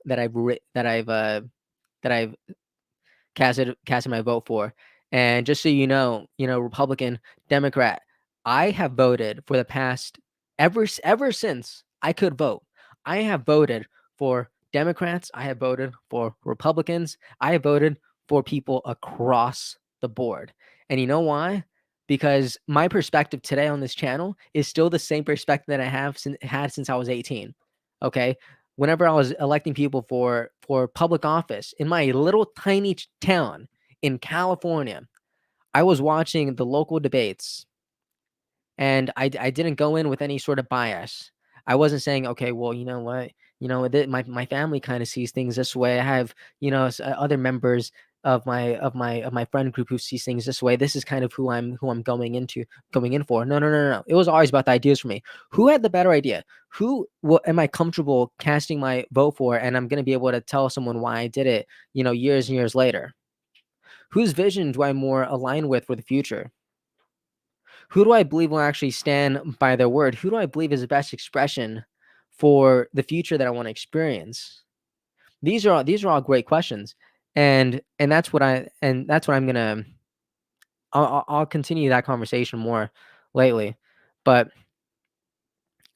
casted my vote for. And just so you know, Republican, Democrat, I have voted for the past ever since I could vote. I have voted for Democrats, I have voted for Republicans, I have voted for people across the board. And you know why? Because my perspective today on this channel is still the same perspective that I have had since I was 18. Okay? Whenever I was electing people for public office in my little tiny town in California, I was watching the local debates, and I didn't go in with any sort of bias. I wasn't saying, okay, well, you know what, my family kind of sees things this way. I have other members of my friend group who sees things this way. This is kind of who I'm going in for. No. It was always about the ideas for me. Who had the better idea? Who am I comfortable casting my vote for? And I'm going to be able to tell someone why I did it, years and years later. Whose vision do I more align with for the future? Who do I believe will actually stand by their word? Who do I believe is the best expression for the future that I want to experience? These are all great questions, and that's what I'm gonna. I'll continue that conversation more lately, but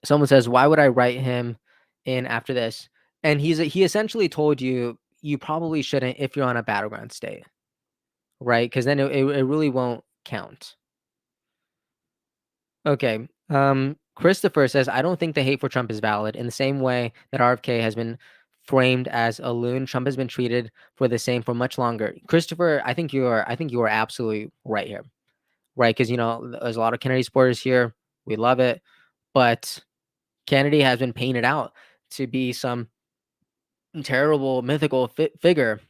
someone says, why would I write him in after this? And he essentially told you probably shouldn't if you're on a battleground state, right? Because then it really won't count. Okay. Christopher says, I don't think the hate for Trump is valid. In the same way that RFK has been framed as a loon, Trump has been treated for the same for much longer. Christopher, I think you are absolutely right here. Right? Because there's a lot of Kennedy supporters here. We love it. But Kennedy has been painted out to be some terrible mythical figure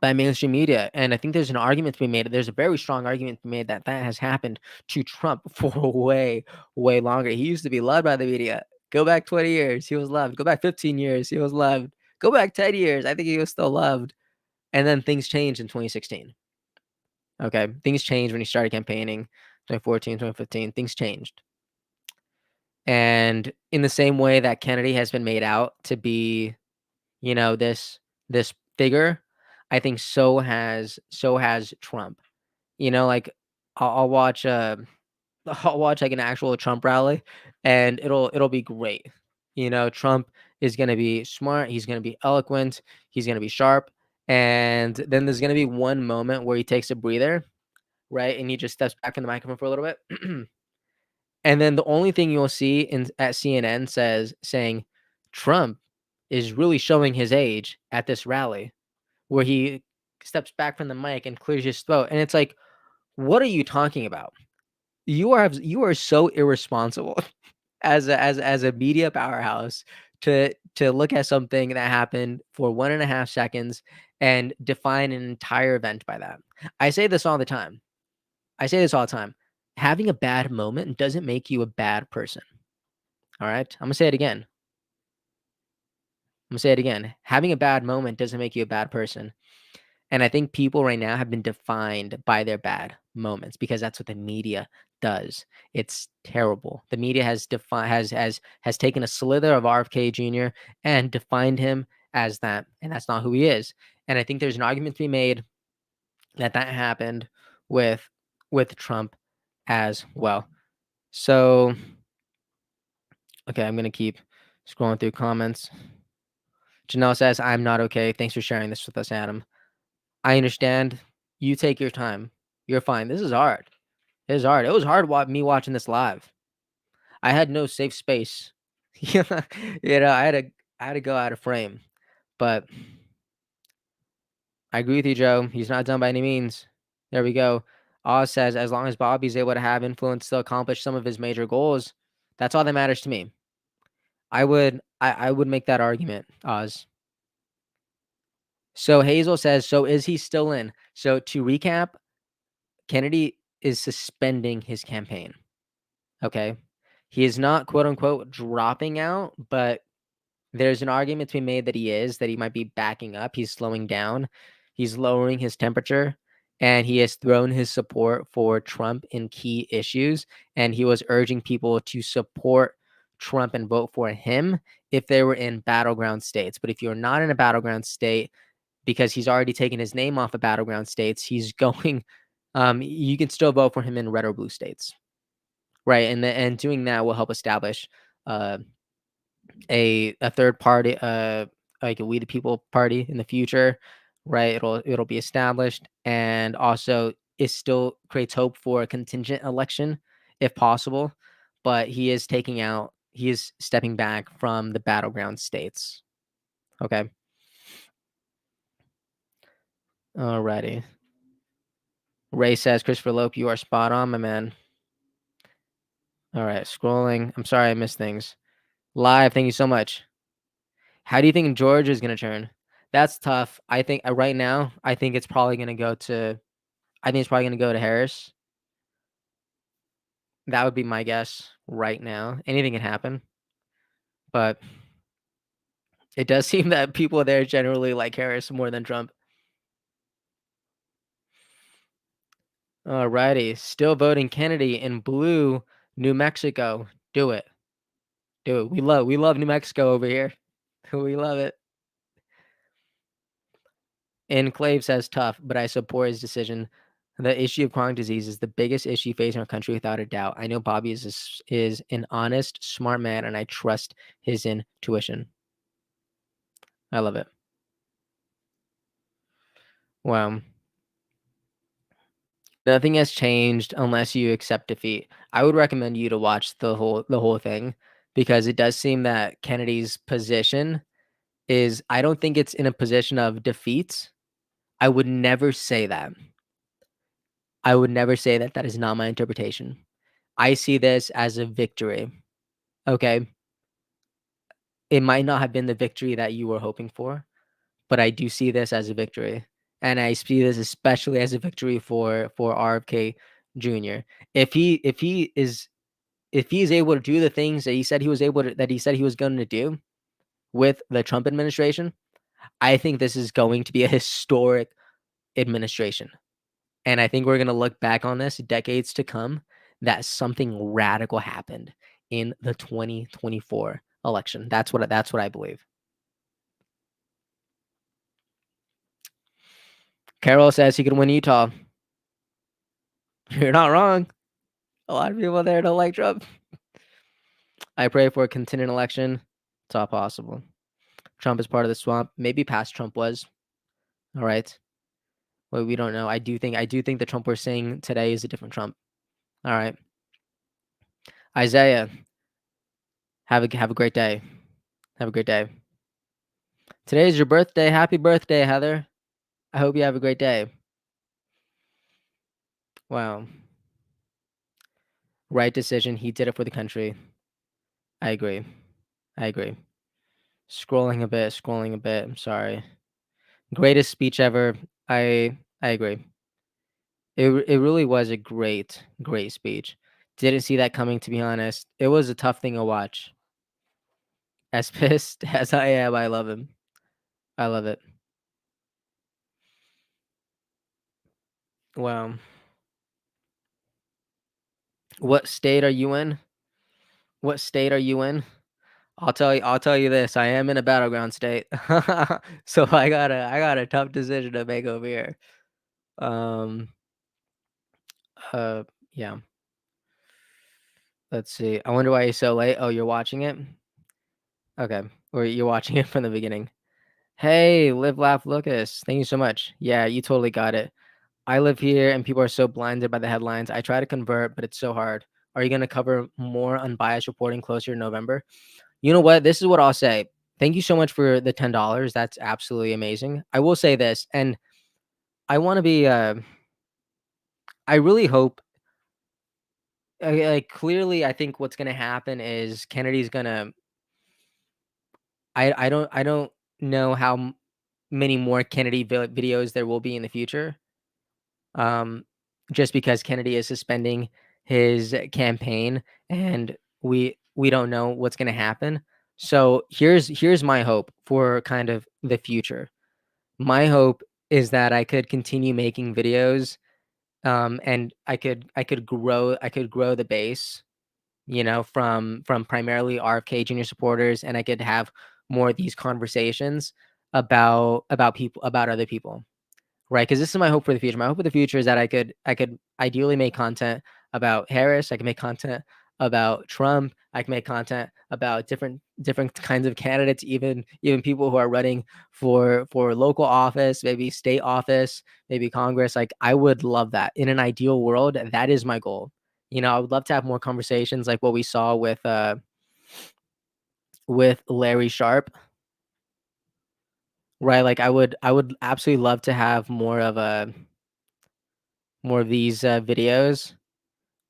by mainstream media. And I think there's an argument to be made. There's a very strong argument to be made that has happened to Trump for way, way longer. He used to be loved by the media. Go back 20 years, he was loved. Go back 15 years, he was loved. Go back 10 years, I think he was still loved. And then things changed in 2016. Okay, things changed when he started campaigning, 2014, 2015. Things changed. And in the same way that Kennedy has been made out to be, this figure, I think so has Trump. Like I'll watch like an actual Trump rally, and it'll be great. Trump is gonna be smart. He's gonna be eloquent. He's gonna be sharp. And then there's gonna be one moment where he takes a breather, right? And he just steps back from the microphone for a little bit. And then the only thing you'll see at CNN saying Trump is really showing his age at this rally, where he steps back from the mic and clears his throat. And it's like, what are you talking about? You are so irresponsible as a media powerhouse to look at something that happened for 1.5 seconds and define an entire event by that. I say this all the time. Having a bad moment doesn't make you a bad person. All right? I'm gonna say it again. Having a bad moment doesn't make you a bad person. And I think people right now have been defined by their bad moments because that's what the media does. It's terrible. The media has taken a slither of RFK Jr. and defined him as that, and that's not who he is. And I think there's an argument to be made that happened with Trump as well. So, okay, I'm gonna keep scrolling through comments. Janelle says, "I'm not okay. Thanks for sharing this with us, Adam. I understand. You take your time. You're fine. This is hard. It is hard. It was hard me watching this live. I had no safe space. You know, I had to go out of frame. But I agree with you, Joe. He's not done by any means. There we go. Oz says, as long as Bobby's able to have influence to accomplish some of his major goals, that's all that matters to me. I would make that argument, Oz. So Hazel says, so is he still in? So to recap, Kennedy is suspending his campaign. Okay. He is not quote unquote dropping out, but there's an argument to be made that he might be backing up. He's slowing down. He's lowering his temperature, and he has thrown his support for Trump in key issues. And he was urging people to support Trump and vote for him if they were in battleground states. But if you're not in a battleground state, because he's already taken his name off of battleground states, he's going, you can still vote for him in red or blue states. Right. And doing that will help establish a third party, like a We the People party in the future, right? It'll be established, and also it still creates hope for a contingent election if possible. But he is stepping back from the battleground states. Okay. Alrighty. Ray says, Christopher Lope, you are spot on, my man. All right, scrolling. I'm sorry I missed things. Live, thank you so much. How do you think Georgia is going to turn? That's tough. I think right now, I think it's probably going to go to Harris. That would be my guess right now. Anything can happen. But it does seem that people there generally like Harris more than Trump. Alrighty. Still voting Kennedy in blue, New Mexico. Do it. Do it. We love New Mexico over here. We love it. Enclave says tough, but I support his decision. The issue of chronic disease is the biggest issue facing our country without a doubt. I know Bobby is an honest, smart man, and I trust his intuition. I love it. Wow. Nothing has changed unless you accept defeat. I would recommend you to watch the whole thing, because it does seem that Kennedy's position is, I don't think it's in a position of defeat. I would never say that. I would never say that. That is not my interpretation. I see this as a victory. Okay. It might not have been the victory that you were hoping for, but I do see this as a victory. And I see this especially as a victory for RFK Jr. If he is able to do the things that he said he was going to do with the Trump administration, I think this is going to be a historic administration. And I think we're going to look back on this decades to come that something radical happened in the 2024 election. That's what I believe. Carol says he could win Utah. You're not wrong. A lot of people there don't like Trump. I pray for a continuing election. It's all possible. Trump is part of the swamp. Maybe past Trump was. All right. Well, we don't know. I do think the Trump we're seeing today is a different Trump. All right. Isaiah, have a great day. Have a great day. Today is your birthday. Happy birthday, Heather. I hope you have a great day. Wow. Right decision. He did it for the country. I agree. Scrolling a bit. I'm sorry. Greatest speech ever. I agree. It really was a great speech. Didn't see that coming, to be honest. It was a tough thing to watch. As pissed as I am, I love him. I love it. Wow. What state are you in? I'll tell you this. I am in a battleground state. So I got a tough decision to make over here. Um, yeah. Let's see. I wonder why you're so late. Oh, you're watching it? Okay. Or you're watching it from the beginning. Hey, Live Laugh Lucas. Thank you so much. Yeah, you totally got it. I live here and people are so blinded by the headlines. I try to convert, but it's so hard. Are you going to cover more unbiased reporting closer to November? You know what? This is what I'll say. Thank you so much for the $10. That's absolutely amazing. I will say this, and I want to be, I really hope, like, clearly, I think what's going to happen is Kennedy's going to, I don't know how many more Kennedy videos there will be in the future. Um, just because Kennedy is suspending his campaign and we don't know what's going to happen. So here's my hope for kind of the future. My hope is that I could continue making videos, and I could grow the base, from primarily RFK Jr. supporters, and I could have more of these conversations about people, about other people. Right, because this is my hope for the future. My hope for the future is that I could ideally make content about Harris. I can make content about Trump. I can make content about different kinds of candidates, even people who are running for local office, maybe state office, maybe Congress. Like, I would love that. In an ideal world, that is my goal. I would love to have more conversations like what we saw with Larry Sharp. Right, like I would absolutely love to have more of these videos,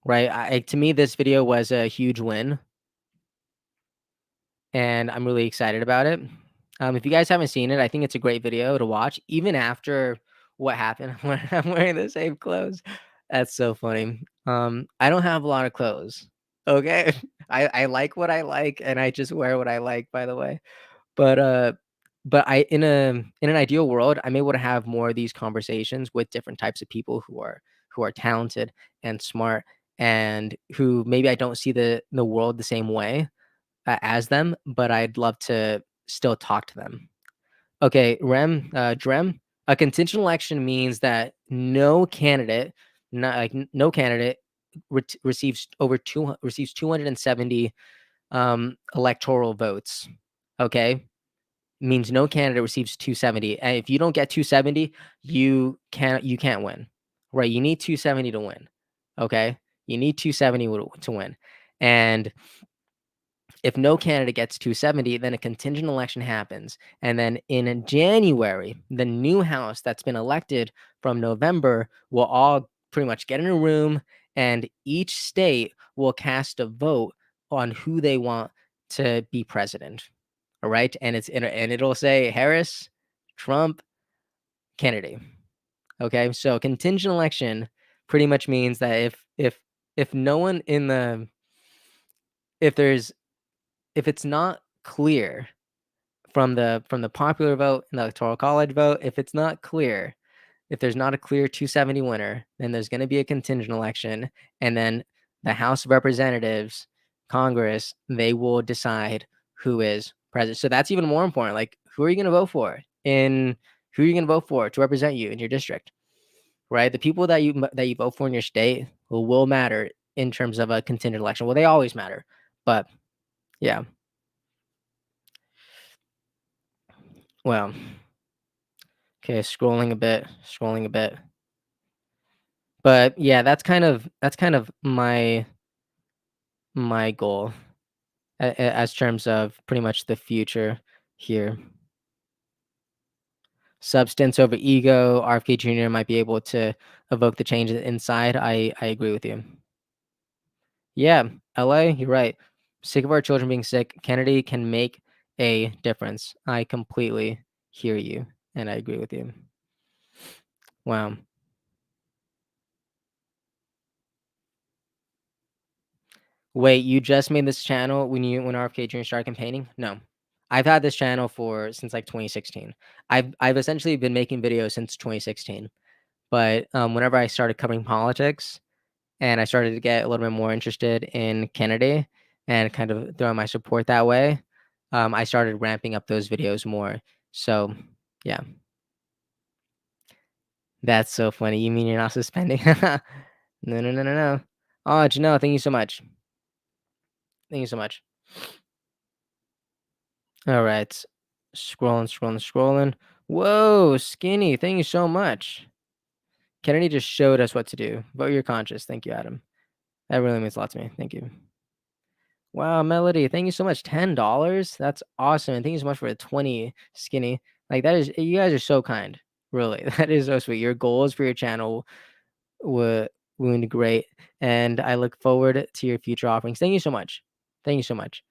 right? To me, this video was a huge win, and I'm really excited about it. If you guys haven't seen it, I think it's a great video to watch, even after what happened. I'm wearing the same clothes. That's so funny. I don't have a lot of clothes. Okay, I like what I like, and I just wear what I like. By the way, but I in an ideal world, I'm able to have more of these conversations with different types of people who are talented and smart and who maybe I don't see the world the same way as them, but I'd love to still talk to them. Okay, Drem, a contingent election means that no candidate, not like no candidate receives 270 electoral votes. Okay, means no candidate receives 270. And if you don't get 270, you can't win. Right? You need 270 to win. Okay? You need 270 to win. And if no candidate gets 270, then a contingent election happens. And then in January, the new House that's been elected from November will all pretty much get in a room, and each state will cast a vote on who they want to be president. All right. And it'll say Harris, Trump, Kennedy. Okay. So contingent election pretty much means that if no one if there's if it's not clear from the popular vote and the electoral college vote, if it's not clear, if there's not a clear 270 winner, then there's going to be a contingent election, and then the House of Representatives, Congress, they will decide who is president. So that's even more important. Like, who are you going to vote for? Who are you going to vote for to represent you in your district? Right? The people that you vote for in your state will matter in terms of a contingent election. Well, they always matter, but yeah. Well, okay, scrolling a bit. But yeah, that's kind of my goal as terms of pretty much the future here. Substance over ego. RFK Jr. might be able to evoke the change inside. I agree with you. Yeah, LA, you're right. Sick of our children being sick. Kennedy can make a difference. I completely hear you, and I agree with you. Wow. Wait, you just made this channel when RFK Jr. started campaigning? No. I've had this channel since like 2016. I've essentially been making videos since 2016. But whenever I started covering politics and I started to get a little bit more interested in Kennedy and kind of throwing my support that way, I started ramping up those videos more. So yeah. That's so funny. You mean you're not suspending? No, no, no, no, no. Oh, Janelle, thank you so much. Thank you so much. All right. Scrolling, scrolling, scrolling. Whoa, Skinny, thank you so much. Kennedy just showed us what to do. Vote your conscience. Thank you, Adam. That really means a lot to me. Thank you. Wow, Melody, thank you so much. $10. That's awesome. And thank you so much for the 20, Skinny. Like that is, you guys are so kind. Really. That is so sweet. Your goals for your channel were wound great. And I look forward to your future offerings. Thank you so much. Thank you so much.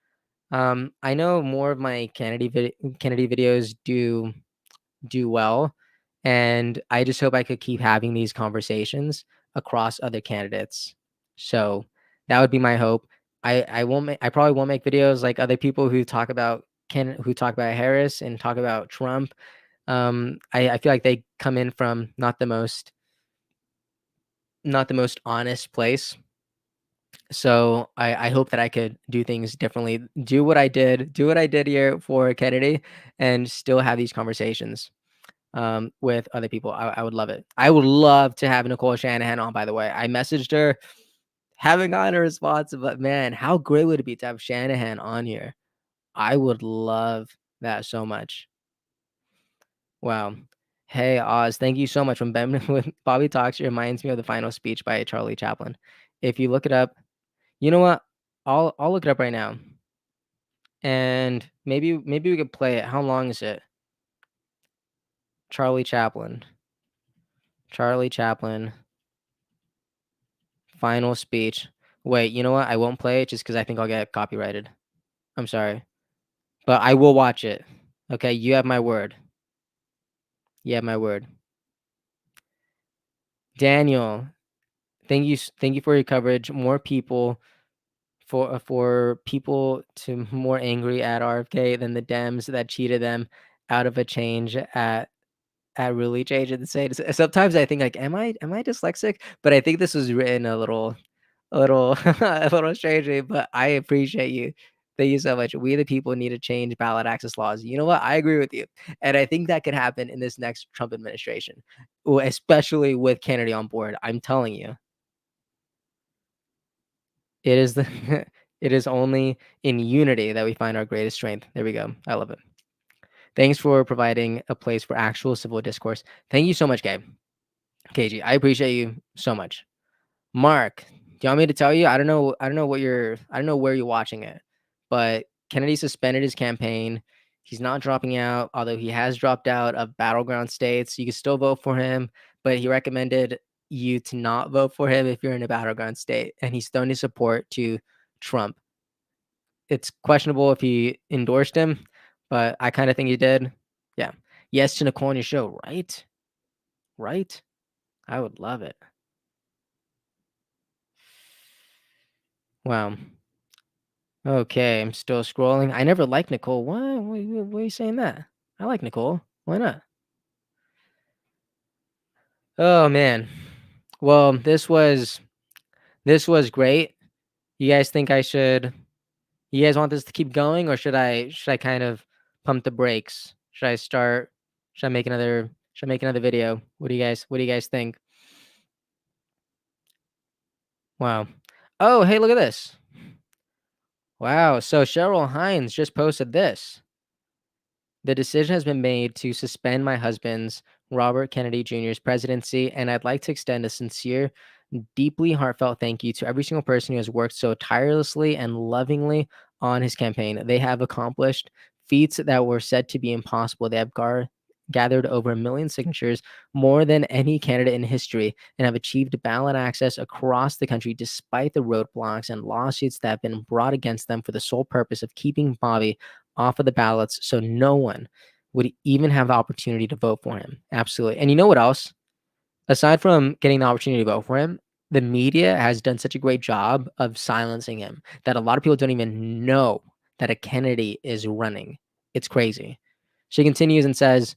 I know more of my Kennedy videos do well, and I just hope I could keep having these conversations across other candidates. So that would be my hope. I probably won't make videos like other people who talk about Harris and talk about Trump. I feel like they come in from not the most honest place. So I hope that I could do things differently, do what I did here for Kennedy, and still have these conversations with other people. I would love it. I would love to have Nicole Shanahan on, by the way. I messaged her, haven't gotten a response, but man, how great would it be to have Shanahan on here? I would love that so much. Wow. Hey, Oz, thank you so much. When Bobby talks, it reminds me of the final speech by Charlie Chaplin. If you look it up, you know what? I'll look it up right now. And maybe we could play it. How long is it? Charlie Chaplin. Charlie Chaplin. Final speech. Wait, you know what? I won't play it just because I think I'll get copyrighted. I'm sorry. But I will watch it. Okay, you have my word. You have my word. Daniel, thank you for your coverage. More people for people to more angry at RFK than the Dems that cheated them out of a change at really changing the state. Sometimes I think like, am I dyslexic? But I think this was written a little a little strangely, but I appreciate you. Thank you so much. We the people need to change ballot access laws. You know what? I agree with you. And I think that could happen in this next Trump administration, especially with Kennedy on board. I'm telling you. It is the it is only in unity that we find our greatest strength. There we go. I love it. Thanks for providing a place for actual civil discourse. Thank you so much, Gabe. KG, I appreciate you so much. Mark, do you want me to tell you? I don't know where you're watching it, but Kennedy suspended his campaign. He's not dropping out, although he has dropped out of battleground states. You can still vote for him, but he recommended you to not vote for him if you're in a battleground state, and he's thrown his support to Trump. It's questionable if he endorsed him, but I kind of think he did. Yeah. Yes to Nicole on your show, right? Right? I would love it. Wow. Okay, I'm still scrolling. I never liked Nicole. What? Why are you saying that? I like Nicole. Why not? Oh man. Well, this was great. You guys think I should? You guys want this to keep going, or should I kind of pump the brakes? Should I start? Should I make another? Should I make another video? What do you guys think? Wow. Oh, hey, look at this. Wow. So Cheryl Hines just posted this. The decision has been made to suspend my husband's, Robert Kennedy Jr.'s presidency, and I'd like to extend a sincere, deeply heartfelt thank you to every single person who has worked so tirelessly and lovingly on his campaign. They have accomplished feats that were said to be impossible. They have gathered over 1 million signatures, more than any candidate in history, and have achieved ballot access across the country despite the roadblocks and lawsuits that have been brought against them for the sole purpose of keeping Bobby off of the ballots so no one would even have the opportunity to vote for him. Absolutely. And you know what else? Aside from getting the opportunity to vote for him, the media has done such a great job of silencing him that a lot of people don't even know that a Kennedy is running. It's crazy. She continues and says,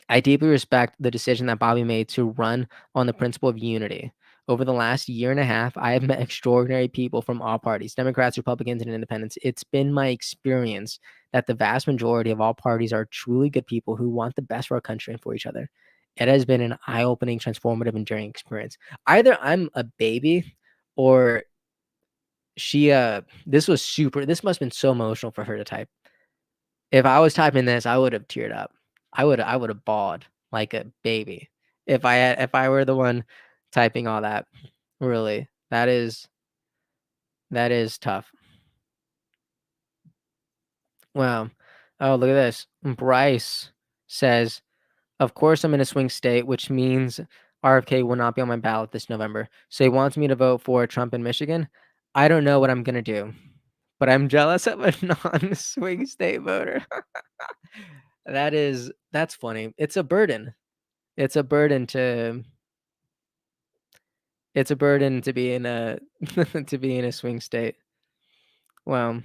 I deeply respect the decision that Bobby made to run on the principle of unity. Over the last year and a half, I have met extraordinary people from all parties, Democrats, Republicans, and independents. It's been my experience that the vast majority of all parties are truly good people who want the best for our country and for each other. It has been an eye-opening, transformative, enduring experience. Either I'm a baby or she this must have been so emotional for her to type. If I was typing this, I would have teared up. I would have bawled like a baby if I were the one typing all that. Really. That is tough. Wow. Oh, look at this. Bryce says, "Of course I'm in a swing state, which means RFK will not be on my ballot this November. So he wants me to vote for Trump in Michigan. I don't know what I'm gonna do, but I'm jealous of a non-swing state voter." That's funny. It's a burden. It's a burden to it's a burden to be in a to be in a swing state. Wow.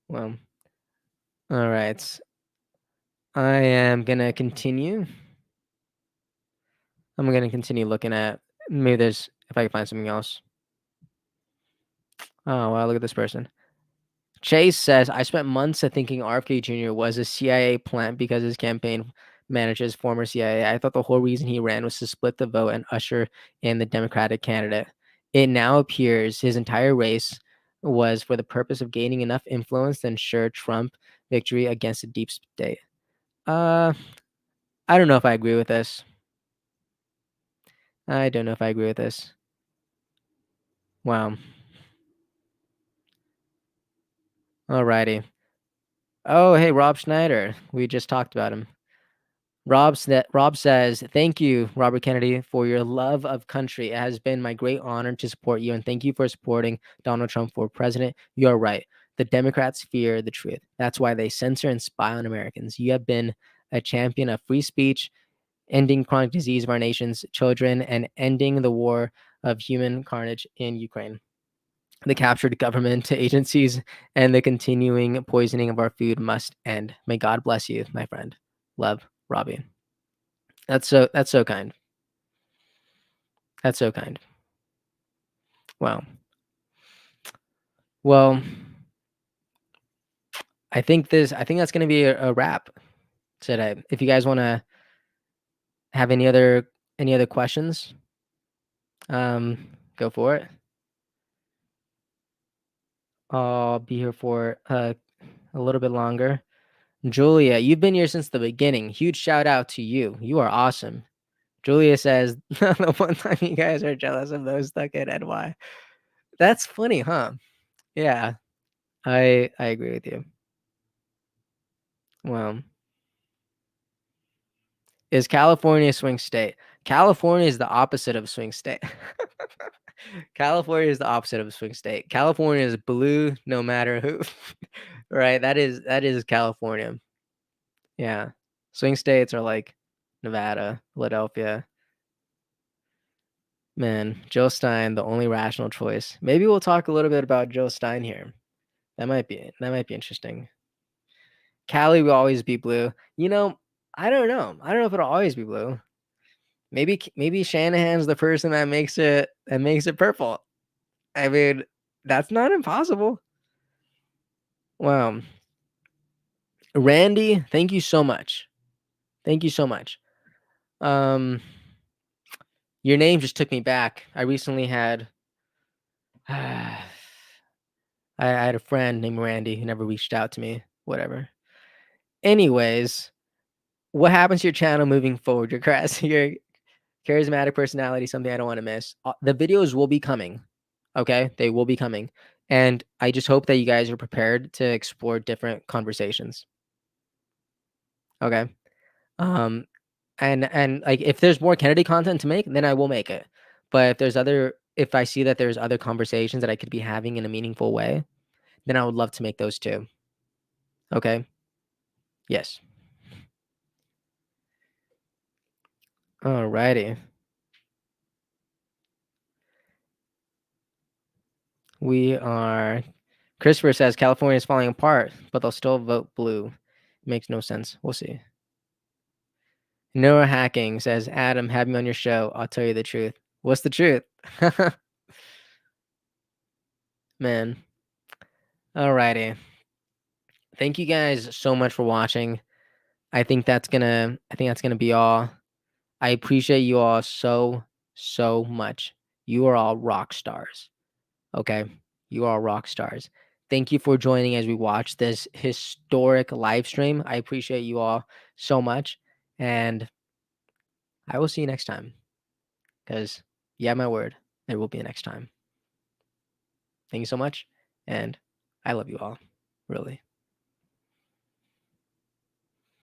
Well, all right. I am gonna continue. I'm gonna continue looking at maybe there's if I can find something else. Oh wow, look at this person. Chase says, "I spent months thinking RFK Jr. was a CIA plant because his campaign manages former CIA. I thought the whole reason he ran was to split the vote and usher in the Democratic candidate. It now appears his entire race was for the purpose of gaining enough influence to ensure Trump victory against the deep state." Uh, I don't know if I agree with this. I don't know if I agree with this. Wow. Alrighty. Oh, hey, Rob Schneider. We just talked about him. Rob says, "Thank you, Robert Kennedy, for your love of country. It has been my great honor to support you, and thank you for supporting Donald Trump for president. You're right. The Democrats fear the truth. That's why they censor and spy on Americans. You have been a champion of free speech, ending chronic disease of our nation's children, and ending the war of human carnage in Ukraine. The captured government agencies and the continuing poisoning of our food must end. May God bless you, my friend. Love, Robbie." That's so kind. That's so kind. Wow. Well, I think that's gonna be a wrap today. If you guys wanna have any other questions, go for it. I'll be here for a little bit longer. Julia, you've been here since the beginning. Huge shout out to you. You are awesome. Julia says, "The one time you guys are jealous of those stuck at NY." That's funny, huh? Yeah, I agree with you. Well, is California a swing state? California is the opposite of swing state. California is the opposite of a swing state. California is blue no matter who. Right? That is California. Yeah. Swing states are like Nevada, Philadelphia. Man, Joe Stein, the only rational choice. Maybe we'll talk a little bit about Joe Stein here. That might be interesting. Cali will always be blue. You know, I don't know. I don't know if it'll always be blue. Maybe Shanahan's the person that makes it purple. I mean, that's not impossible. Wow. Randy, thank you so much. Thank you so much. Um, your name just took me back. I recently had I had a friend named Randy who never reached out to me. Whatever. Anyways, what happens to your channel moving forward? Your charismatic personality, something I don't want to miss. The videos will be coming. Okay, they will be coming, and I just hope that you guys are prepared to explore different conversations. Okay, um, and like if there's more Kennedy content to make, then I will make it. But if I see that there's other conversations that I could be having in a meaningful way, then I would love to make those too. Okay. Yes. Alrighty. We are. Christopher says California is falling apart, but they'll still vote blue. Makes no sense. We'll see. Noah Hacking says, "Adam, have me on your show. I'll tell you the truth." What's the truth? Man. Alrighty. Thank you guys so much for watching. I think that's gonna be all. I appreciate you all so much. You are all rock stars. Okay, you are all rock stars. Thank you for joining as we watch this historic live stream. I appreciate you all so much, and I will see you next time. Because you have my word, there will be a next time. Thank you so much, and I love you all, really.